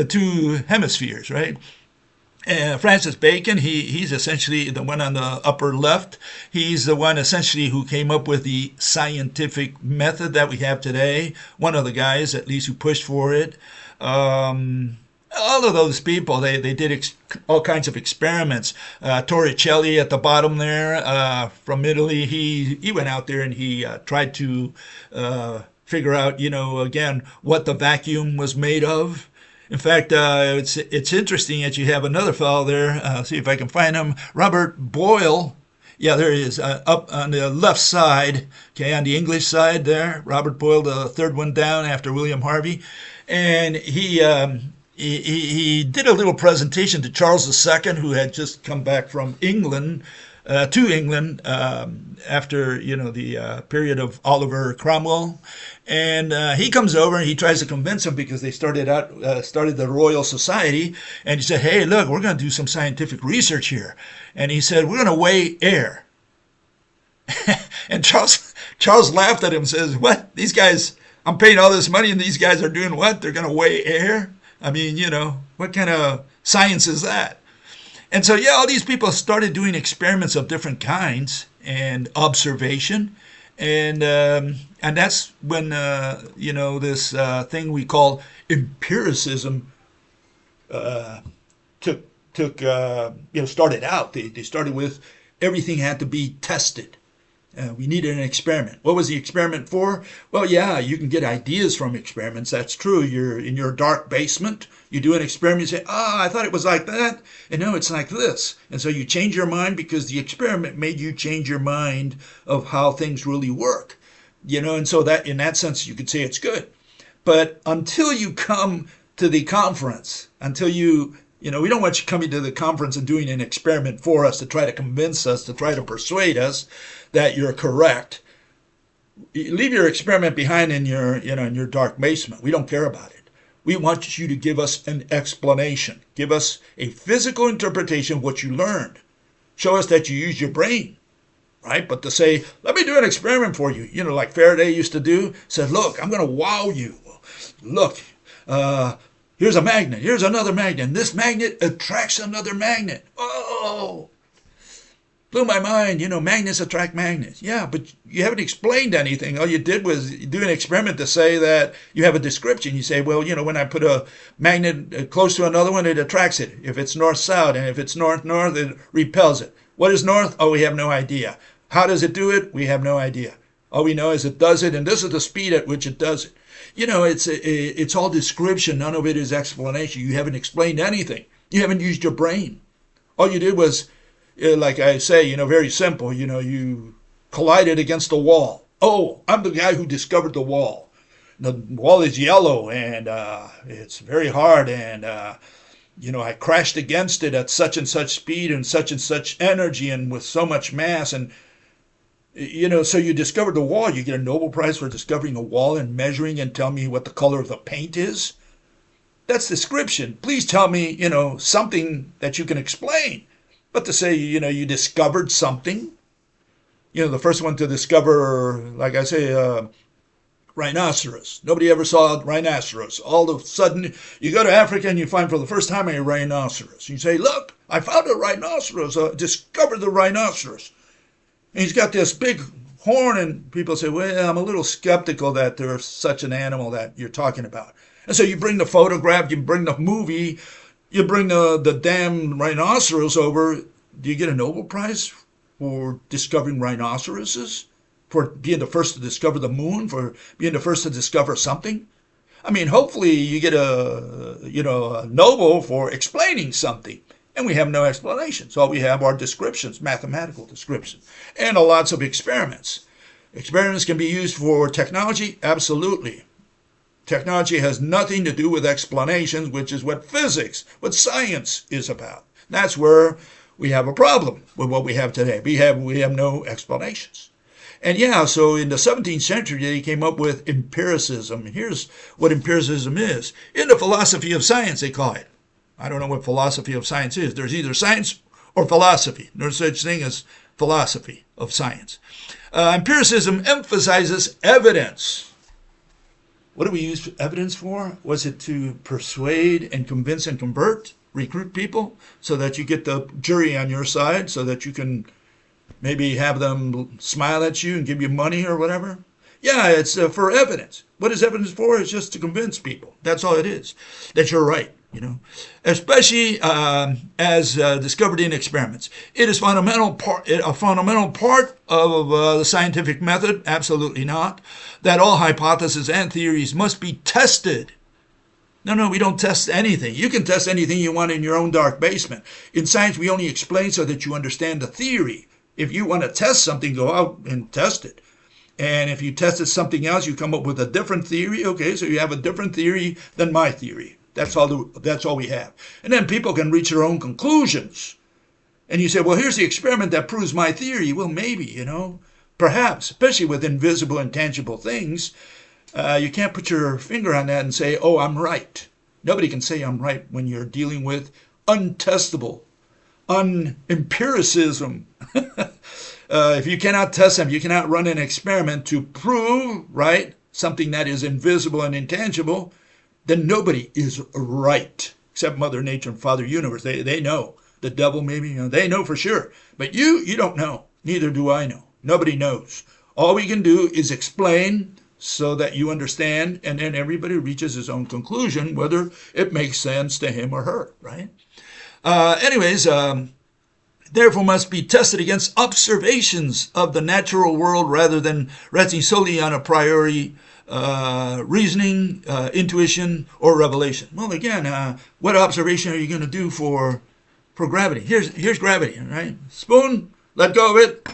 two hemispheres, right? Francis Bacon, he's essentially the one on the upper left. He's the one essentially who came up with the scientific method that we have today. One of the guys, at least, who pushed for it. All of those people, they did all kinds of experiments. Torricelli at the bottom there, from Italy, he went out there and he tried to figure out, again, what the vacuum was made of. In fact, it's interesting that you have another fellow there. See if I can find him. Robert Boyle. Yeah, there he is, up on the left side, okay, on the English side there. Robert Boyle, the third one down after William Harvey. And he did a little presentation to Charles II, who had just come back from England, to England after the period of Oliver Cromwell, and he comes over and he tries to convince him, because they started the Royal Society, and he said, "Hey, look, we're going to do some scientific research here," and he said, "We're going to weigh air." And Charles laughed at him and says, "What? These guys? I'm paying all this money, and these guys are doing what? They're going to weigh air?" I mean, what kind of science is that? And so, yeah, all these people started doing experiments of different kinds and observation, and that's when this thing we call empiricism took started out. They started with everything had to be tested. We needed an experiment. What was the experiment for? Well, yeah, you can get ideas from experiments. That's true. You're in your dark basement. You do an experiment. You say, I thought it was like that. And no, it's like this. And so you change your mind because the experiment made you change your mind of how things really work. And so that in that sense, you could say it's good. But until you come to the conference, until we don't want you coming to the conference and doing an experiment for us to try to convince us, to try to persuade us that you're correct. Leave your experiment behind in your dark basement. We don't care about it. We want you to give us an explanation. Give us a physical interpretation of what you learned. Show us that you use your brain, right? But to say, let me do an experiment for you, like Faraday used to do, said, look, I'm going to wow you. Look, here's a magnet. Here's another magnet. And this magnet attracts another magnet. Oh, blew my mind. Magnets attract magnets. Yeah, but you haven't explained anything. All you did was do an experiment to say that you have a description. You say, well, when I put a magnet close to another one, it attracts it. If it's north-south, and if it's north-north, it repels it. What is north? Oh, we have no idea. How does it do it? We have no idea. All we know is it does it, and this is the speed at which it does it. It's all description. None of it is explanation. You haven't explained anything. You haven't used your brain. All you did was, like I say, very simple. You collided against the wall. Oh, I'm the guy who discovered the wall. The wall is yellow, and it's very hard, and I crashed against it at such and such speed and such energy and with so much mass, and so you discovered the wall. You get a Nobel Prize for discovering a wall and measuring and tell me what the color of the paint is. That's description. Please tell me, something that you can explain. But to say, you discovered something, the first one to discover, like I say, rhinoceros. Nobody ever saw a rhinoceros. All of a sudden, you go to Africa and you find for the first time a rhinoceros. You say, look, I found a rhinoceros, discovered the rhinoceros. And he's got this big horn, and people say, well, I'm a little skeptical that there's such an animal that you're talking about. And so you bring the photograph, you bring the movie, you bring the damn rhinoceros over. Do you get a Nobel Prize for discovering rhinoceroses? For being the first to discover the moon? For being the first to discover something? I mean, hopefully you get a Nobel for explaining something. And we have no explanations. All we have are descriptions, mathematical descriptions, and lots of experiments. Experiments can be used for technology? Absolutely. Technology has nothing to do with explanations, which is what physics, what science is about. That's where we have a problem with what we have today. We have no explanations. And yeah, so in the 17th century, they came up with empiricism. And here's what empiricism is. In the philosophy of science, they call it. I don't know what philosophy of science is. There's either science or philosophy. There's such thing as philosophy of science. Empiricism emphasizes evidence. What do we use evidence for? Was it to persuade and convince and convert, recruit people so that you get the jury on your side, so that you can maybe have them smile at you and give you money or whatever? Yeah, it's for evidence. What is evidence for? It's just to convince people. That's all it is, that you're right. Especially as discovered in experiments. It is a fundamental part of the scientific method. Absolutely not. That all hypotheses and theories must be tested. No, we don't test anything. You can test anything you want in your own dark basement. In science, we only explain so that you understand the theory. If you want to test something, go out and test it. And if you tested something else, you come up with a different theory. Okay, so you have a different theory than my theory. That's all we have. And then people can reach their own conclusions. And you say, well, here's the experiment that proves my theory. Well, maybe, perhaps, especially with invisible, intangible things, you can't put your finger on that and say, oh, I'm right. Nobody can say I'm right when you're dealing with untestable, empiricism. If you cannot test them, you cannot run an experiment to prove, right, something that is invisible and intangible, then nobody is right except Mother Nature and Father Universe. They know. The devil maybe, they know for sure. But you don't know. Neither do I know. Nobody knows. All we can do is explain so that you understand, and then everybody reaches his own conclusion, whether it makes sense to him or her, right? Therefore must be tested against observations of the natural world rather than resting solely on a priori reasoning, intuition, or revelation. Well, again, what observation are you going to do for gravity? Here's gravity, right? Spoon, let go of it,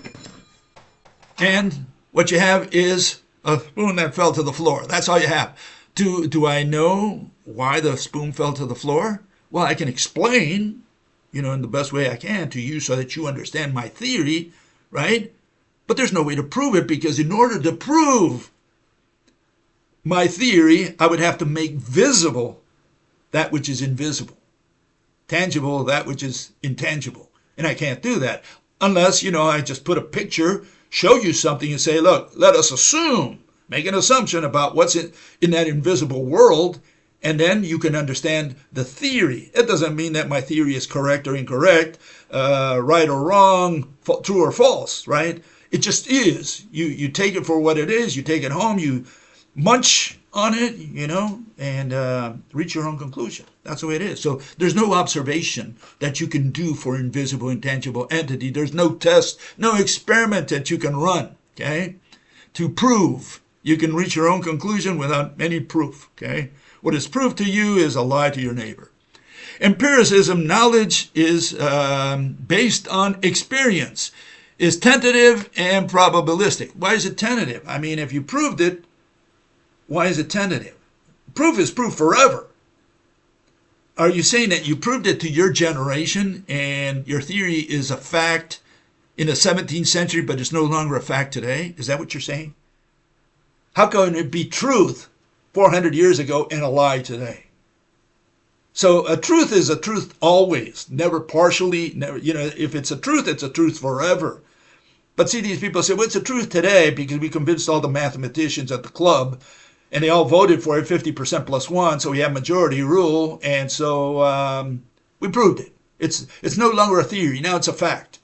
and what you have is a spoon that fell to the floor. That's all you have. Do I know why the spoon fell to the floor? Well, I can explain, in the best way I can to you so that you understand my theory, right? But there's no way to prove it, because in order to prove my theory, I would have to make visible that which is invisible, tangible that which is intangible. And I can't do that unless, I just put a picture, show you something and say, look, let us assume, make an assumption about what's in that invisible world, and then you can understand the theory. It doesn't mean that my theory is correct or incorrect, right or wrong, true or false, right? It just is. You take it for what it is, you take it home, you munch on it, and reach your own conclusion. That's the way it is. So there's no observation that you can do for invisible, intangible entity. There's no test, no experiment that you can run, okay, to prove. You can reach your own conclusion without any proof, okay? What is proved to you is a lie to your neighbor. Empiricism, knowledge, is based on experience, is tentative and probabilistic. Why is it tentative? I mean, if you proved it, why is it tentative? Proof is proof forever. Are you saying that you proved it to your generation and your theory is a fact in the 17th century, but it's no longer a fact today? Is that what you're saying? How can it be truth 400 years ago and a lie today? So a truth is a truth always, never partially, never, if it's a truth forever. But see, these people say, well, it's a truth today because we convinced all the mathematicians at the club and they all voted for it 50% plus one, so we have majority rule, and so we proved it. It's no longer a theory, now it's a fact.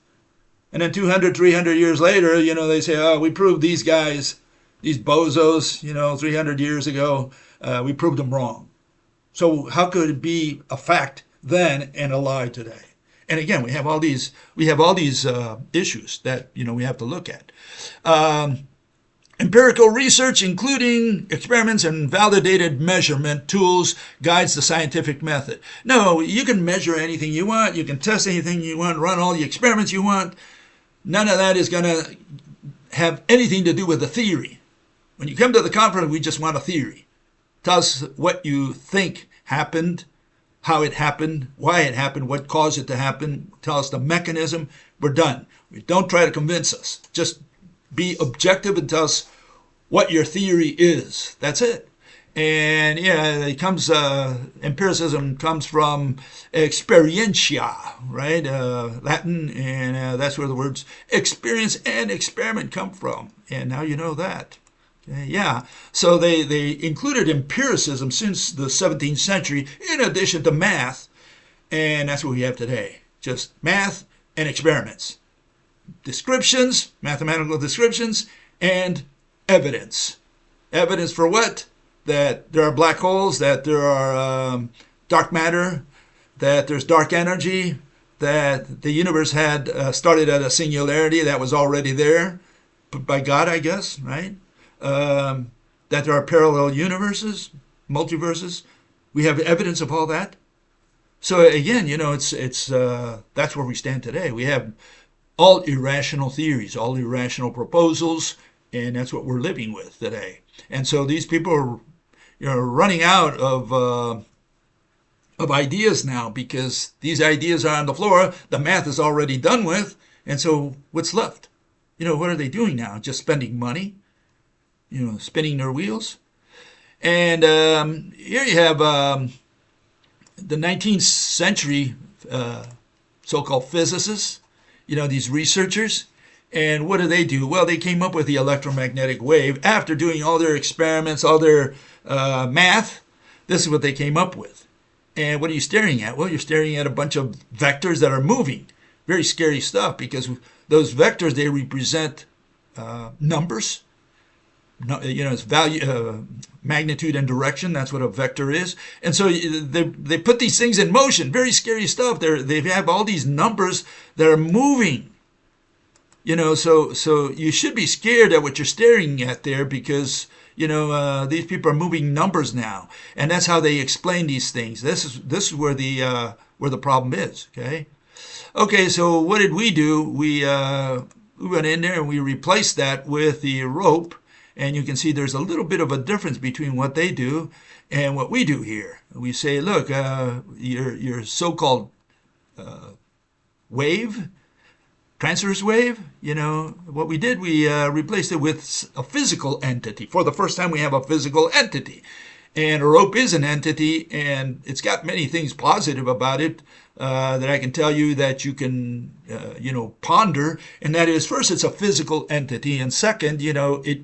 And then 200, 300 years later, they say, oh, we proved these guys, these bozos, 300 years ago, we proved them wrong. So how could it be a fact then and a lie today? And again, we have all these issues that we have to look at. Empirical research, including experiments and validated measurement tools, guides the scientific method. No, you can measure anything you want, you can test anything you want, run all the experiments you want. None of that is going to have anything to do with the theory. When you come to the conference, we just want a theory. Tell us what you think happened, how it happened, why it happened, what caused it to happen. Tell us the mechanism. We're done. Don't try to convince us. Just be objective and tell us what your theory is. That's it. And empiricism comes from experientia, right? Latin, and that's where the words experience and experiment come from. And now you know that. Yeah, so they included empiricism since the 17th century in addition to math, and that's what we have today. Just math and experiments. Descriptions, mathematical descriptions, and evidence. Evidence for what? That there are black holes, that there are dark matter, that there's dark energy, that the universe had started at a singularity that was already there by God, I guess, right? That there are parallel universes, multiverses. We have evidence of all that. So again, it's that's where we stand today. We have all irrational theories, all irrational proposals, and that's what we're living with today. And so these people are running out of ideas now because these ideas are on the floor. The math is already done with, and so what's left? What are they doing now? Just spending money? Spinning their wheels. And here you have the 19th century so-called physicists, these researchers. And what do? Well, they came up with the electromagnetic wave after doing all their experiments, all their math. This is what they came up with. And what are you staring at? Well, you're staring at a bunch of vectors that are moving. Very scary stuff, because those vectors, they represent numbers. It's value, magnitude and direction. That's what a vector is. And so they put these things in motion. Very scary stuff. They have all these numbers that are moving. So you should be scared at what you're staring at there, because these people are moving numbers now, and that's how they explain these things. This is where the problem is. Okay. So what did we do? We went in there and we replaced that with the rope, and you can see there's a little bit of a difference between what they do and what we do here. We say, look, your so-called wave. Transverse wave, what we did, we replaced it with a physical entity. For the first time, we have a physical entity. And a rope is an entity, and it's got many things positive about it that I can tell you that you can, ponder. And that is, first, it's a physical entity. And second, it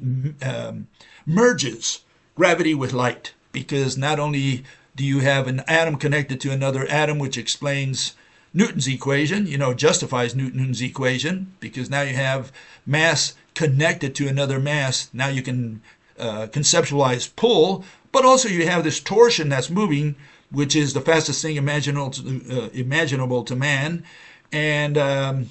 merges gravity with light. Because not only do you have an atom connected to another atom, which explains Newton's equation, justifies Newton's equation, because now you have mass connected to another mass. Now you can conceptualize pull, but also you have this torsion that's moving, which is the fastest thing imaginable to man. And not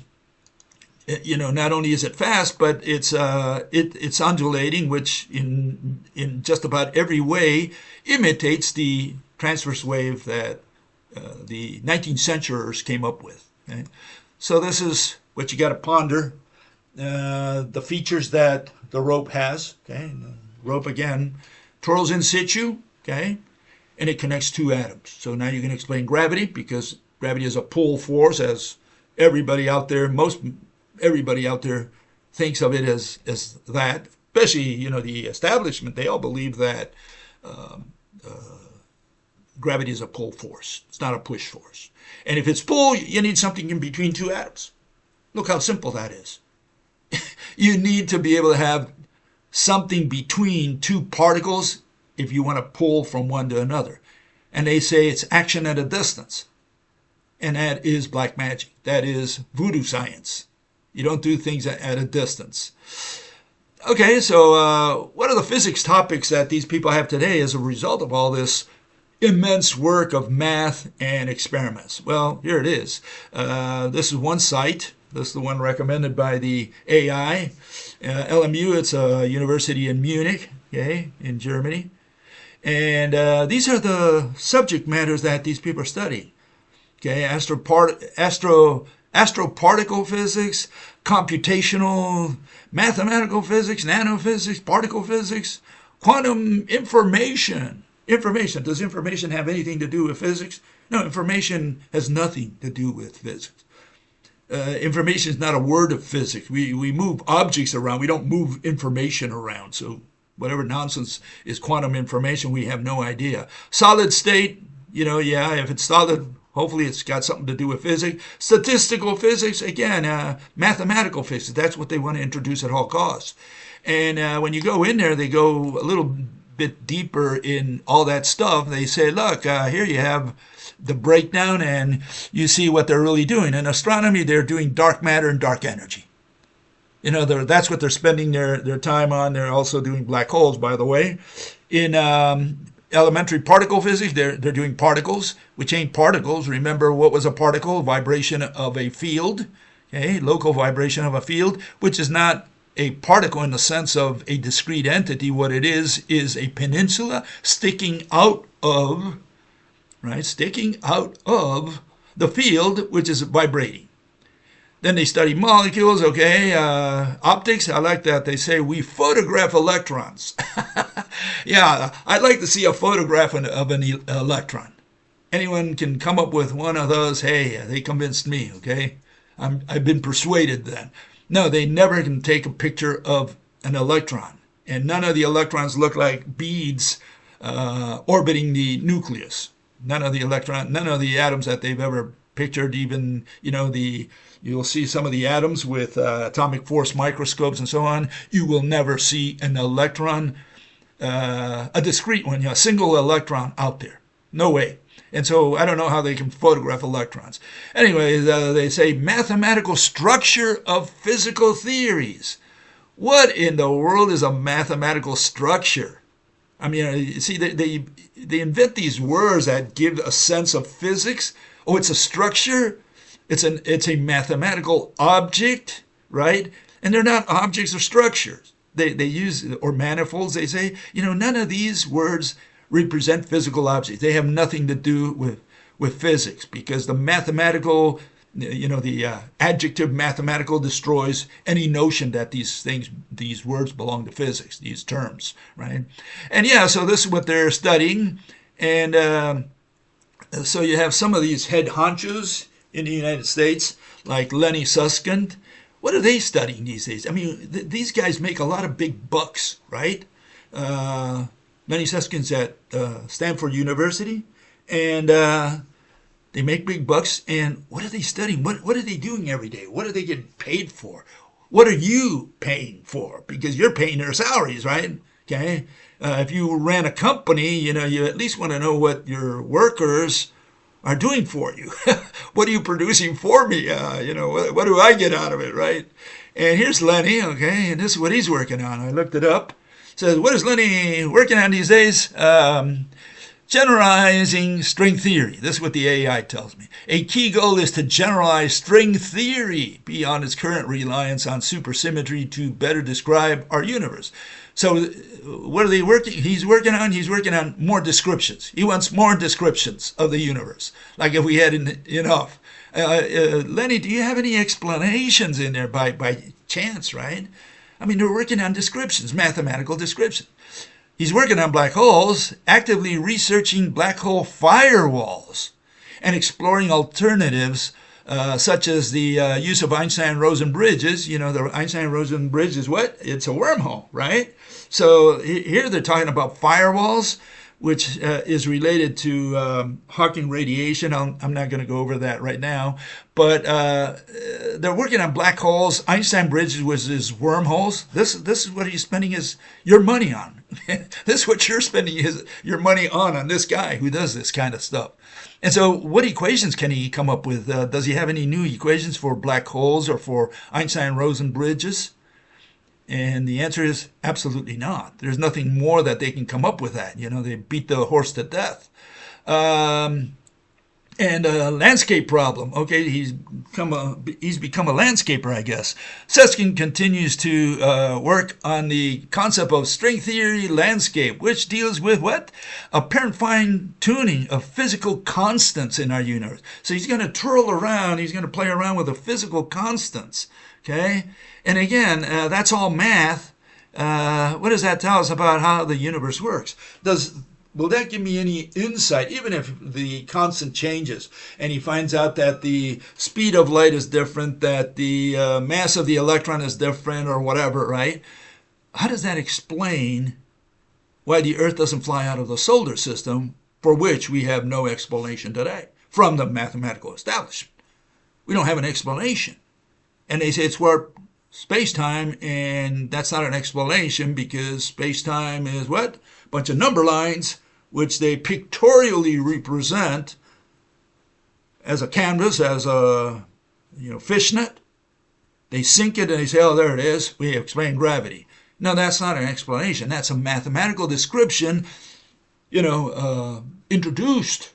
only is it fast, but it's undulating, which in just about every way imitates the transverse wave that the 19th centurists came up with. Okay? So this is what you got to ponder, the features that the rope has. Okay? And the rope, again, twirls in situ, okay? And it connects two atoms. So now you can explain gravity, because gravity is a pull force, as everybody out there thinks of it as that. Especially, the establishment, they all believe that gravity is a pull force. It's not a push force. And if it's pull, you need something in between two atoms. Look how simple that is. You need to be able to have something between two particles if you want to pull from one to another. And they say it's action at a distance. And that is black magic. That is voodoo science. You don't do things at a distance. Okay, so what are the physics topics that these people have today as a result of all this immense work of math and experiments? Well, here it is. This is one site. This is the one recommended by the AI. LMU, it's a university in Munich, okay, in Germany. And these are the subject matters that these people are studying. Okay, astroparticle physics, computational mathematical physics, nanophysics, particle physics, quantum information. Information. Does information have anything to do with physics? No, information has nothing to do with physics. Information is not a word of physics. We move objects around. We don't move information around. So whatever nonsense is quantum information, we have no idea. Solid state, if it's solid, hopefully it's got something to do with physics. Statistical physics, again, mathematical physics. That's what they want to introduce at all costs. And when you go in there, they go a little bit deeper in all that stuff. They say, look, here you have the breakdown, and you see what they're really doing. In astronomy, they're doing dark matter and dark energy. That's what they're spending their time on. They're also doing black holes, by the way. In elementary particle physics, they're doing particles, which ain't particles. Remember, what was a particle? Vibration of a field, okay? Local vibration of a field, which is not a particle in the sense of a discrete entity. What it is a peninsula sticking out of the field, which is vibrating. Then they study molecules, okay, optics. I like that. They say we photograph electrons. Yeah, I'd like to see a photograph of an electron. Anyone can come up with one of those. Hey, they convinced me, okay? I've been persuaded then. No, they never can take a picture of an electron. And none of the electrons look like beads orbiting the nucleus. None of the atoms that they've ever pictured, even, you'll see some of the atoms with atomic force microscopes and so on. You will never see an electron a discrete one, a single electron out there. No way. And so I don't know how they can photograph electrons. Anyway, they say mathematical structure of physical theories. What in the world is a mathematical structure? I mean, you see, they invent these words that give a sense of physics. Oh, it's a structure. It's a mathematical object, right? And they're not objects or structures. They use, or manifolds, they say. None of these words represent physical objects. They have nothing to do with physics, because the mathematical, the adjective mathematical destroys any notion that these words belong to physics, these terms, right? And yeah, so this is what they're studying. And so you have some of these head honchos in the United States, like Lenny Susskind. What are they studying these days? I mean, these guys make a lot of big bucks, right? Lenny Suskind's at Stanford University, and they make big bucks. And what are they studying? What are they doing every day? What are they getting paid for? What are you paying for? Because you're paying their salaries, right? Okay. If you ran a company, you at least want to know what your workers are doing for you. What are you producing for me? What do I get out of it, right? And here's Lenny, okay, and this is what he's working on. I looked it up. It says, what is Lenny working on these days? Generalizing string theory. This is what the AI tells me. A key goal is to generalize string theory beyond its current reliance on supersymmetry to better describe our universe. So what are they working? He's working on more descriptions. He wants more descriptions of the universe. Like if we had enough. Lenny, do you have any explanations in there by chance, right? I mean, they're working on descriptions, mathematical descriptions. He's working on black holes, actively researching black hole firewalls, and exploring alternatives such as the use of Einstein-Rosen bridges. The Einstein-Rosen bridge is what? It's a wormhole, right? So here they're talking about firewalls, which is related to Hawking radiation. I'm not going to go over that right now. But they're working on black holes. Einstein bridges was his wormholes. This is what he's spending your money on. This is what you're spending your money on this guy who does this kind of stuff. And so what equations can he come up with? Does he have any new equations for black holes or for Einstein-Rosen bridges? And the answer is absolutely not. There's nothing more that they can come up with that. They beat the horse to death. And a landscape problem. Okay, he's become a landscaper, I guess. Susskind continues to work on the concept of string theory landscape, which deals with what? Apparent fine-tuning of physical constants in our universe. So he's going to twirl around. He's going to play around with the physical constants. Okay, and again, that's all math. What does that tell us about how the universe works? Will that give me any insight, even if the constant changes and he finds out that the speed of light is different, that the mass of the electron is different or whatever, right? How does that explain why the Earth doesn't fly out of the solar system, for which we have no explanation today from the mathematical establishment? We don't have an explanation. And they say it's warped space-time, and that's not an explanation because space-time is what? A bunch of number lines, which they pictorially represent as a canvas, as a fishnet. They sink it and they say, oh, there it is. We explain gravity. No, that's not an explanation. That's a mathematical description, introduced,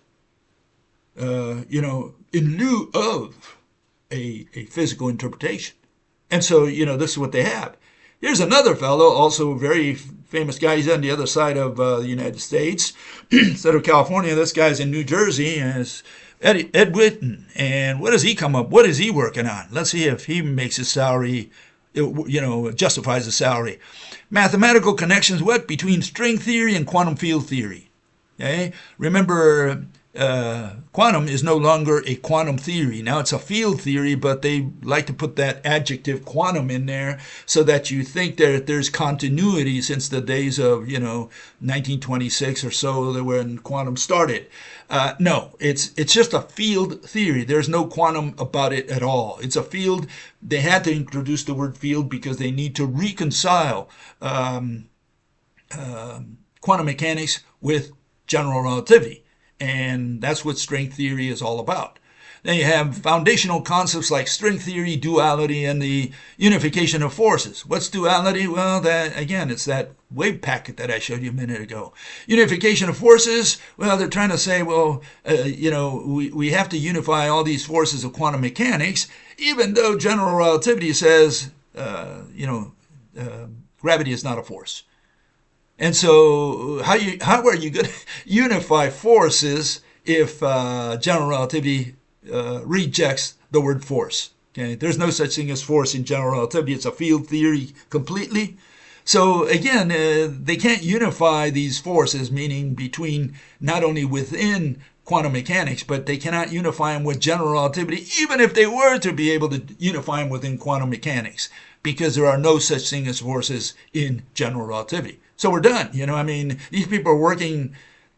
in lieu of a physical interpretation. And so, this is what they have. Here's another fellow, also a very famous guy. He's on the other side of the United States, instead of California. This guy's in New Jersey, and it's Ed Witten. And what does he come up? What is he working on? Let's see if he makes his salary, justifies the salary. Mathematical connections, what? Between string theory and quantum field theory. Okay? Remember, quantum is no longer a quantum theory. Now it's a field theory, but they like to put that adjective quantum in there so that you think that there's continuity since the days of, 1926 or so, when quantum started. No, it's just a field theory. There's no quantum about it at all. It's a field. They had to introduce the word field because they need to reconcile quantum mechanics with general relativity. And that's what string theory is all about. Then you have foundational concepts like string theory, duality, and the unification of forces. What's duality? Well, that again, it's that wave packet that I showed you a minute ago. Unification of forces, well, they're trying to say, well, we have to unify all these forces of quantum mechanics, even though general relativity says, gravity is not a force. And so how are you going to unify forces if general relativity rejects the word force? Okay, there's no such thing as force in general relativity. It's a field theory completely. So again, they can't unify these forces, meaning between not only within quantum mechanics, but they cannot unify them with general relativity, even if they were to be able to unify them within quantum mechanics, because there are no such thing as forces in general relativity. So we're done. These people are working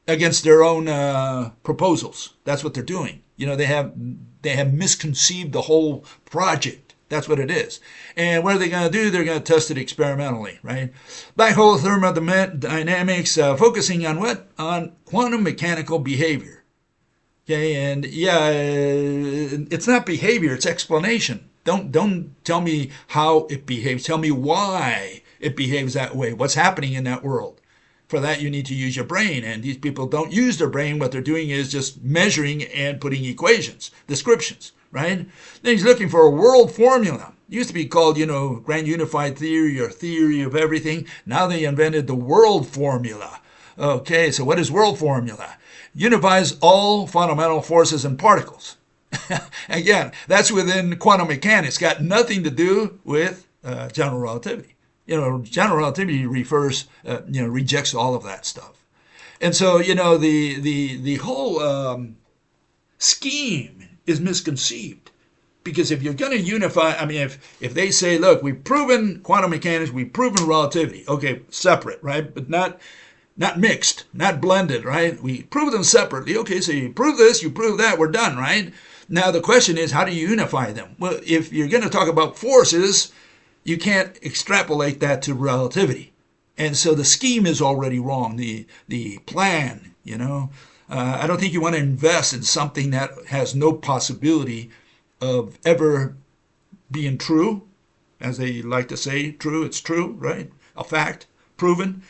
against their own proposals. That's what they're doing. They have misconceived the whole project. That's what it is. And what are they going to do? They're going to test it experimentally, right? Black hole thermodynamics, focusing on what? On quantum mechanical behavior. Okay, and yeah, it's not behavior, it's explanation. Don't tell me how it behaves. Tell me why it behaves that way. What's happening in that world? For that, you need to use your brain. And these people don't use their brain. What they're doing is just measuring and putting equations, descriptions, right? Then he's looking for a world formula. It used to be called, grand unified theory or theory of everything. Now they invented the world formula. Okay, so what is world formula? Unifies all fundamental forces and particles. Again, that's within quantum mechanics. Got nothing to do with general relativity. General relativity rejects all of that stuff. And so, the whole scheme is misconceived. Because if you're going to unify, if they say, look, we've proven quantum mechanics, we've proven relativity. Okay, separate, right? But not mixed, not blended, right? We prove them separately. Okay, so you prove this, you prove that, we're done, right? Now the question is, how do you unify them? Well, if you're going to talk about forces, you can't extrapolate that to relativity. And so the scheme is already wrong, the plan, I don't think you want to invest in something that has no possibility of ever being true. As they like to say, true, it's true, right? A fact, proven.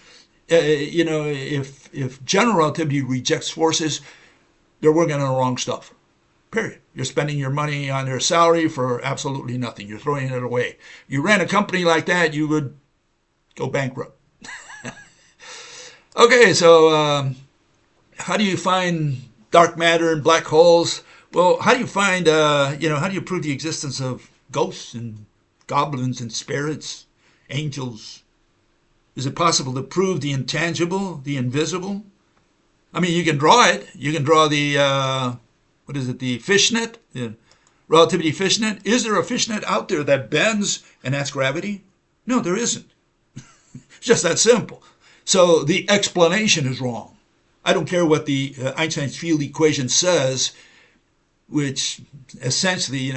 If general relativity rejects forces, they're working on the wrong stuff. Period. You're spending your money on your salary for absolutely nothing. You're throwing it away. You ran a company like that, you would go bankrupt. Okay, so how do you find dark matter and black holes? Well, how do you find, how do you prove the existence of ghosts and goblins and spirits, angels? Is it possible to prove the intangible, the invisible? You can draw it. You can draw the, the fishnet, the relativity fishnet. Is there a fishnet out there that bends and that's gravity? No, there isn't. It's just that simple. So the explanation is wrong. I don't care what the Einstein's field equation says, which essentially,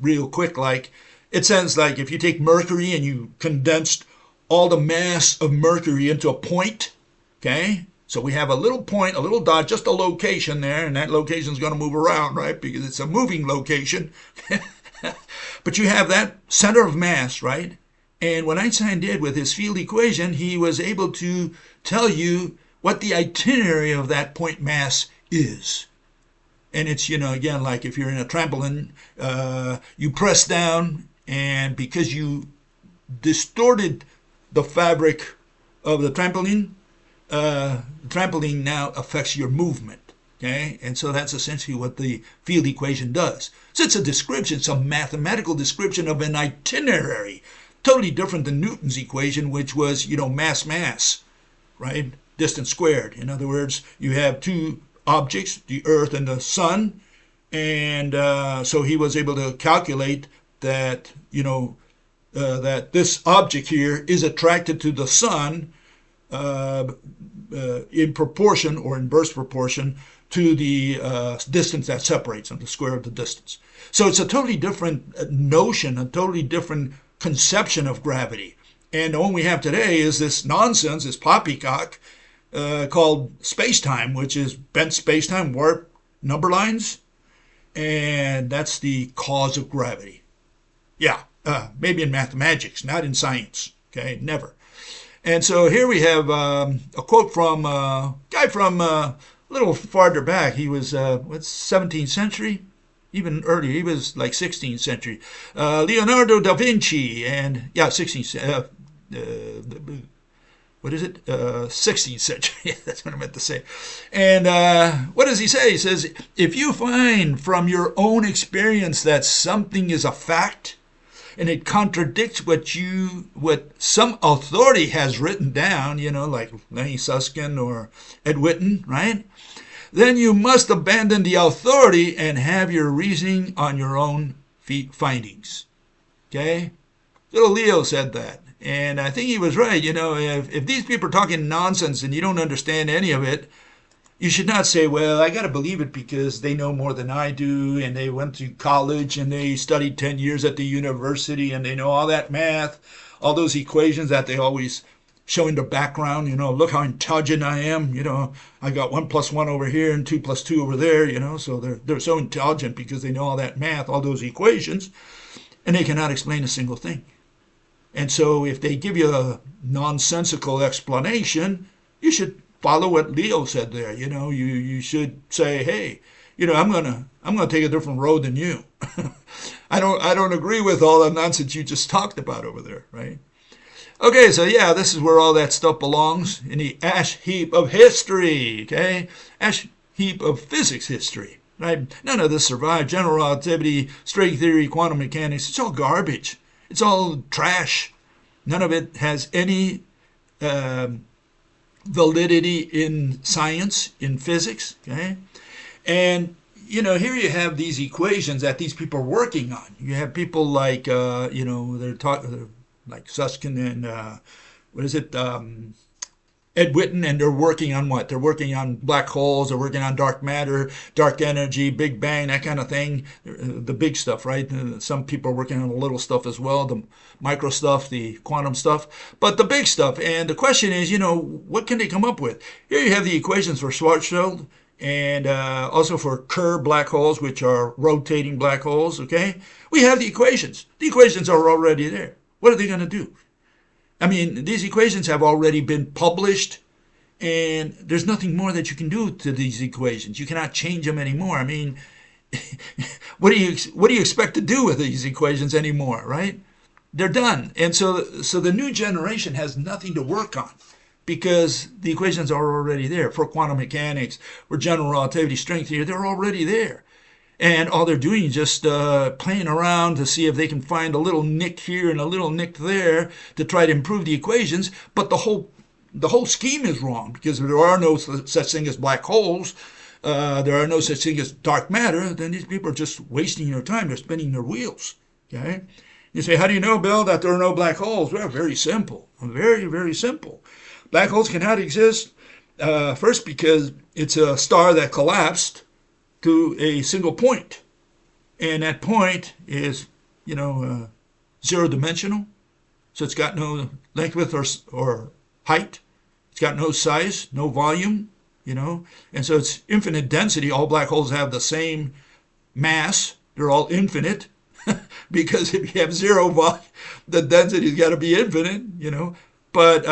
real quick, it says if you take mercury and you condensed all the mass of mercury into a point, okay? So we have a little point, a little dot, just a location there, and that location is going to move around, right? Because it's a moving location. But you have that center of mass, right? And what Einstein did with his field equation, he was able to tell you what the itinerary of that point mass is. And it's, again, like if you're in a trampoline, you press down, and because you distorted the fabric of the trampoline now affects your movement, okay? And so that's essentially what the field equation does. So it's a description, it's a mathematical description of an itinerary, totally different than Newton's equation, which was, mass, right? Distance squared. In other words, you have two objects, the Earth and the Sun, and so he was able to calculate that, that this object here is attracted to the Sun in proportion or inverse proportion to the distance that separates them, the square of the distance. So it's a totally different notion, a totally different conception of gravity. And the one we have today is this nonsense, this poppycock called space-time, which is bent space-time, warp number lines, and that's the cause of gravity. Yeah, maybe in mathematics, not in science. Okay, never. And so here we have a quote from a guy from a little farther back. He was, 17th century? Even earlier. He was like 16th century. Leonardo da Vinci, and yeah, 16th, what is it? 16th century. That's what I meant to say. And what does he say? He says, if you find from your own experience that something is a fact, and it contradicts what some authority has written down, like Lenny Susskind or Ed Witten, right? Then you must abandon the authority and have your reasoning on your own findings. Okay? Little Leo said that. And I think he was right. If these people are talking nonsense and you don't understand any of it, you should not say, well, I got to believe it because they know more than I do, and they went to college and they studied 10 years at the university and they know all that math, all those equations that they always show in the background. Look how intelligent I am. I got 1 + 1 over here and 2 + 2 over there, so they're so intelligent because they know all that math, all those equations, and they cannot explain a single thing. And so if they give you a nonsensical explanation, you should follow what Leo said there. You should say, hey, I'm gonna take a different road than you. I don't agree with all the nonsense you just talked about over there, right? Okay, so yeah, this is where all that stuff belongs, in the ash heap of history, okay? Ash heap of physics history, right? None of this survived. General relativity, string theory, quantum mechanics, it's all garbage. It's all trash. None of it has any validity in science, in physics, okay? And, here you have these equations that these people are working on. You have people like, they're talking, like Susskind and, Ed Witten, and they're working on what? They're working on black holes, they're working on dark matter, dark energy, Big Bang, that kind of thing. The big stuff, right? Some people are working on the little stuff as well, the micro stuff, the quantum stuff, but the big stuff. And the question is, what can they come up with? Here you have the equations for Schwarzschild and also for Kerr black holes, which are rotating black holes, okay? We have the equations. The equations are already there. What are they going to do? I mean, these equations have already been published, and there's nothing more that you can do to these equations. You cannot change them anymore. I mean, what do you expect to do with these equations anymore, right? They're done. And so the new generation has nothing to work on because the equations are already there. For quantum mechanics, for general relativity, string theory, they're already there. And all they're doing is just playing around to see if they can find a little nick here and a little nick there to try to improve the equations. But the whole scheme is wrong because there are no such thing as black holes. There are no such thing as dark matter. Then these people are just wasting their time. They're spinning their wheels. Okay? You say, how do you know, Bill, that there are no black holes? Well, very simple. Very, very simple. Black holes cannot exist, first because it's a star that collapsed to a single point. And that point is, zero dimensional. So it's got no length, width, or height. It's got no size, no volume, And so it's infinite density. All black holes have the same mass. They're all infinite. Because if you have zero volume, the density's got to be infinite, But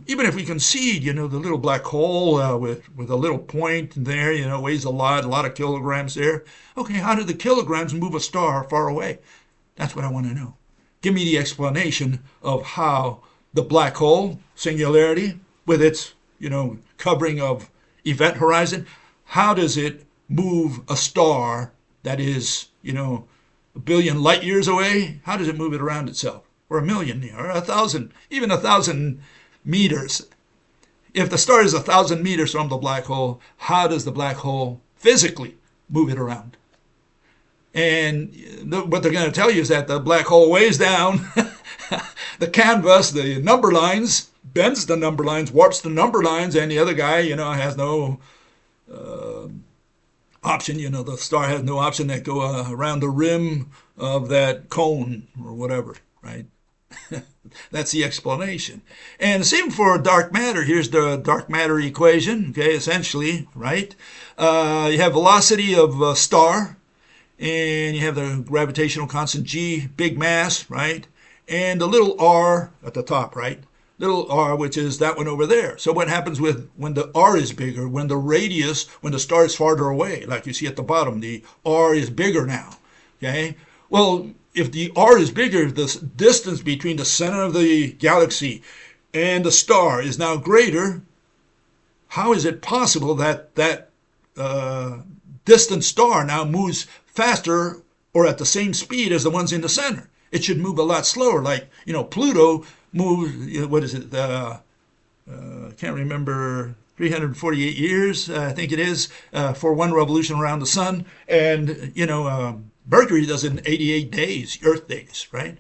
even if we concede, the little black hole with a little point there, weighs a lot of kilograms there. Okay, how do the kilograms move a star far away? That's what I want to know. Give me the explanation of how the black hole, singularity, with its, covering of event horizon, how does it move a star that is, a billion light years away? How does it move it around itself? Or a million, or 1,000, even 1,000 meters. If the star is 1,000 meters from the black hole, how does the black hole physically move it around? And what they're going to tell you is that the black hole weighs down the canvas, the number lines, bends the number lines, warps the number lines, and the other guy, has no option. The star has no option that go around the rim of that cone or whatever, right? That's the explanation. And same for dark matter. Here's the dark matter equation, okay, essentially, right? You have velocity of a star, and you have the gravitational constant G, big mass, right? And the little r at the top, right? Little r, which is that one over there. So what happens when the r is bigger, when the radius, when the star is farther away, like you see at the bottom, the r is bigger now, okay? Well, if the r is bigger, the distance between the center of the galaxy and the star is now greater. How is it possible that that distant star now moves faster or at the same speed as the ones in the center? It should move a lot slower. Like, Pluto moves, what is it? I can't remember, 348 years, I think it is, for one revolution around the sun. And, Mercury does it in 88 days, Earth days, right?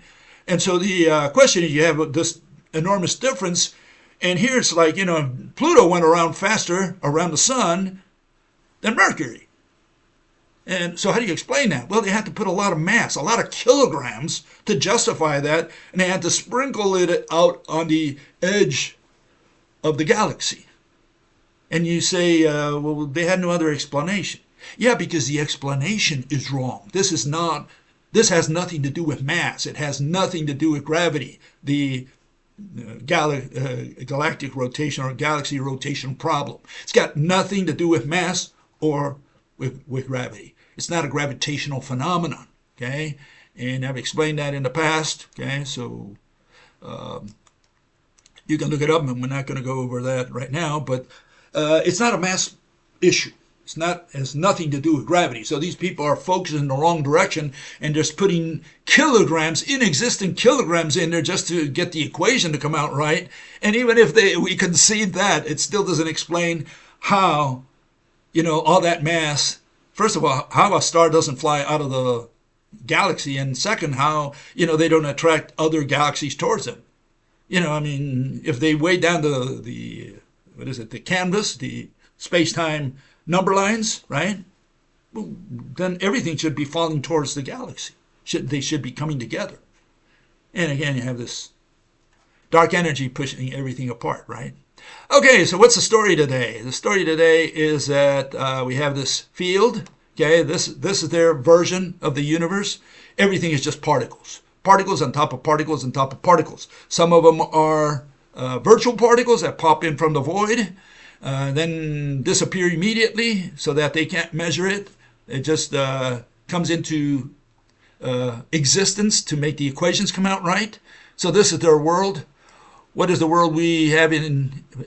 And so the question is, you have this enormous difference. And here it's like, Pluto went around faster around the sun than Mercury. And so how do you explain that? Well, they had to put a lot of mass, a lot of kilograms to justify that, and they had to sprinkle it out on the edge of the galaxy. And you say, well, they had no other explanation. Yeah, because the explanation is wrong. This has nothing to do with mass. It has nothing to do with gravity, the galactic rotation or galaxy rotation problem. It's got nothing to do with mass or with gravity. It's not a gravitational phenomenon, okay? And I've explained that in the past, okay? So you can look it up, and we're not going to go over that right now, but it's not a mass issue. It has nothing to do with gravity. So these people are focused in the wrong direction and just putting kilograms, inexistent kilograms in there just to get the equation to come out right. And even if we concede that, it still doesn't explain how, all that mass, first of all, how a star doesn't fly out of the galaxy, and second, how, they don't attract other galaxies towards them. If they weigh down the canvas, the space-time number lines, right? Well, then everything should be falling towards the galaxy. They should be coming together. And again, you have this dark energy pushing everything apart, right? Okay, so what's the story today? The story today is that we have this field. Okay, this is their version of the universe. Everything is just particles. Particles on top of particles on top of particles. Some of them are virtual particles that pop in from the void, then disappear immediately so that they can't measure it. It just comes into existence to make the equations come out right. So this is their world. What is the world we have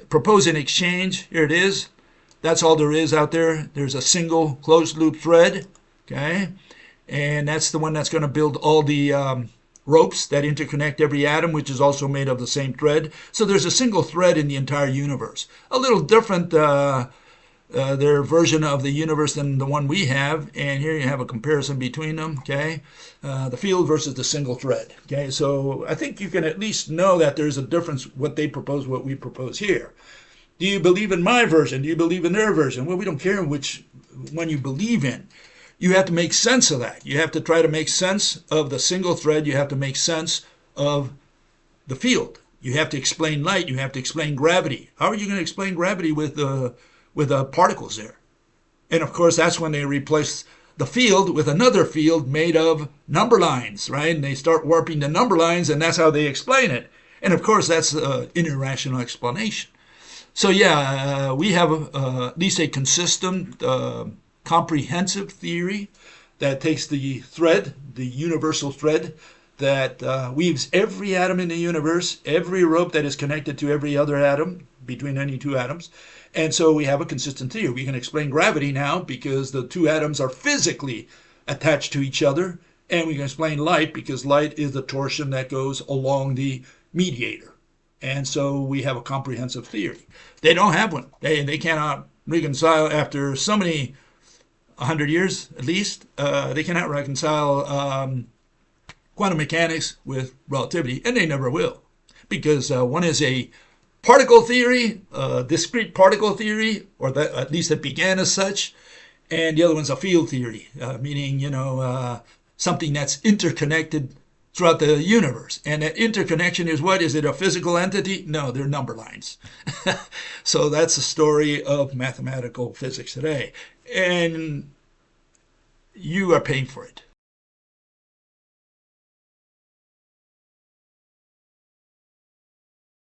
propose in exchange? Here it is. That's all there is out there. There's a single closed loop thread, okay? And that's the one that's going to build all the ropes that interconnect every atom, which is also made of the same thread. So there's a single thread in the entire universe. A little different, their version of the universe than the one we have. And here you have a comparison between them, okay? The field versus the single thread, okay? So I think you can at least know that there's a difference, what they propose, what we propose here. Do you believe in my version? Do you believe in their version? Well, we don't care which one you believe in. You have to make sense of that. You have to try to make sense of the single thread. You have to make sense of the field. You have to explain light. You have to explain gravity. How are you going to explain gravity with particles there? And of course, that's when they replace the field with another field made of number lines, right? And they start warping the number lines, and that's how they explain it. And of course, that's an irrational explanation. So yeah, we have at least a consistent, comprehensive theory that takes the thread, the universal thread, that weaves every atom in the universe, every rope that is connected to every other atom between any two atoms. And so we have a consistent theory. We can explain gravity now because the two atoms are physically attached to each other. And we can explain light because light is the torsion that goes along the mediator. And so we have a comprehensive theory. They don't have one. They cannot reconcile after so many 100 years at least. They cannot reconcile quantum mechanics with relativity, and they never will, because one is a particle theory, discrete particle theory, or that at least it began as such, and the other one's a field theory, meaning something that's interconnected throughout the universe. And that interconnection is what? Is it a physical entity? No, they're number lines. So that's the story of mathematical physics today. And you are paying for it.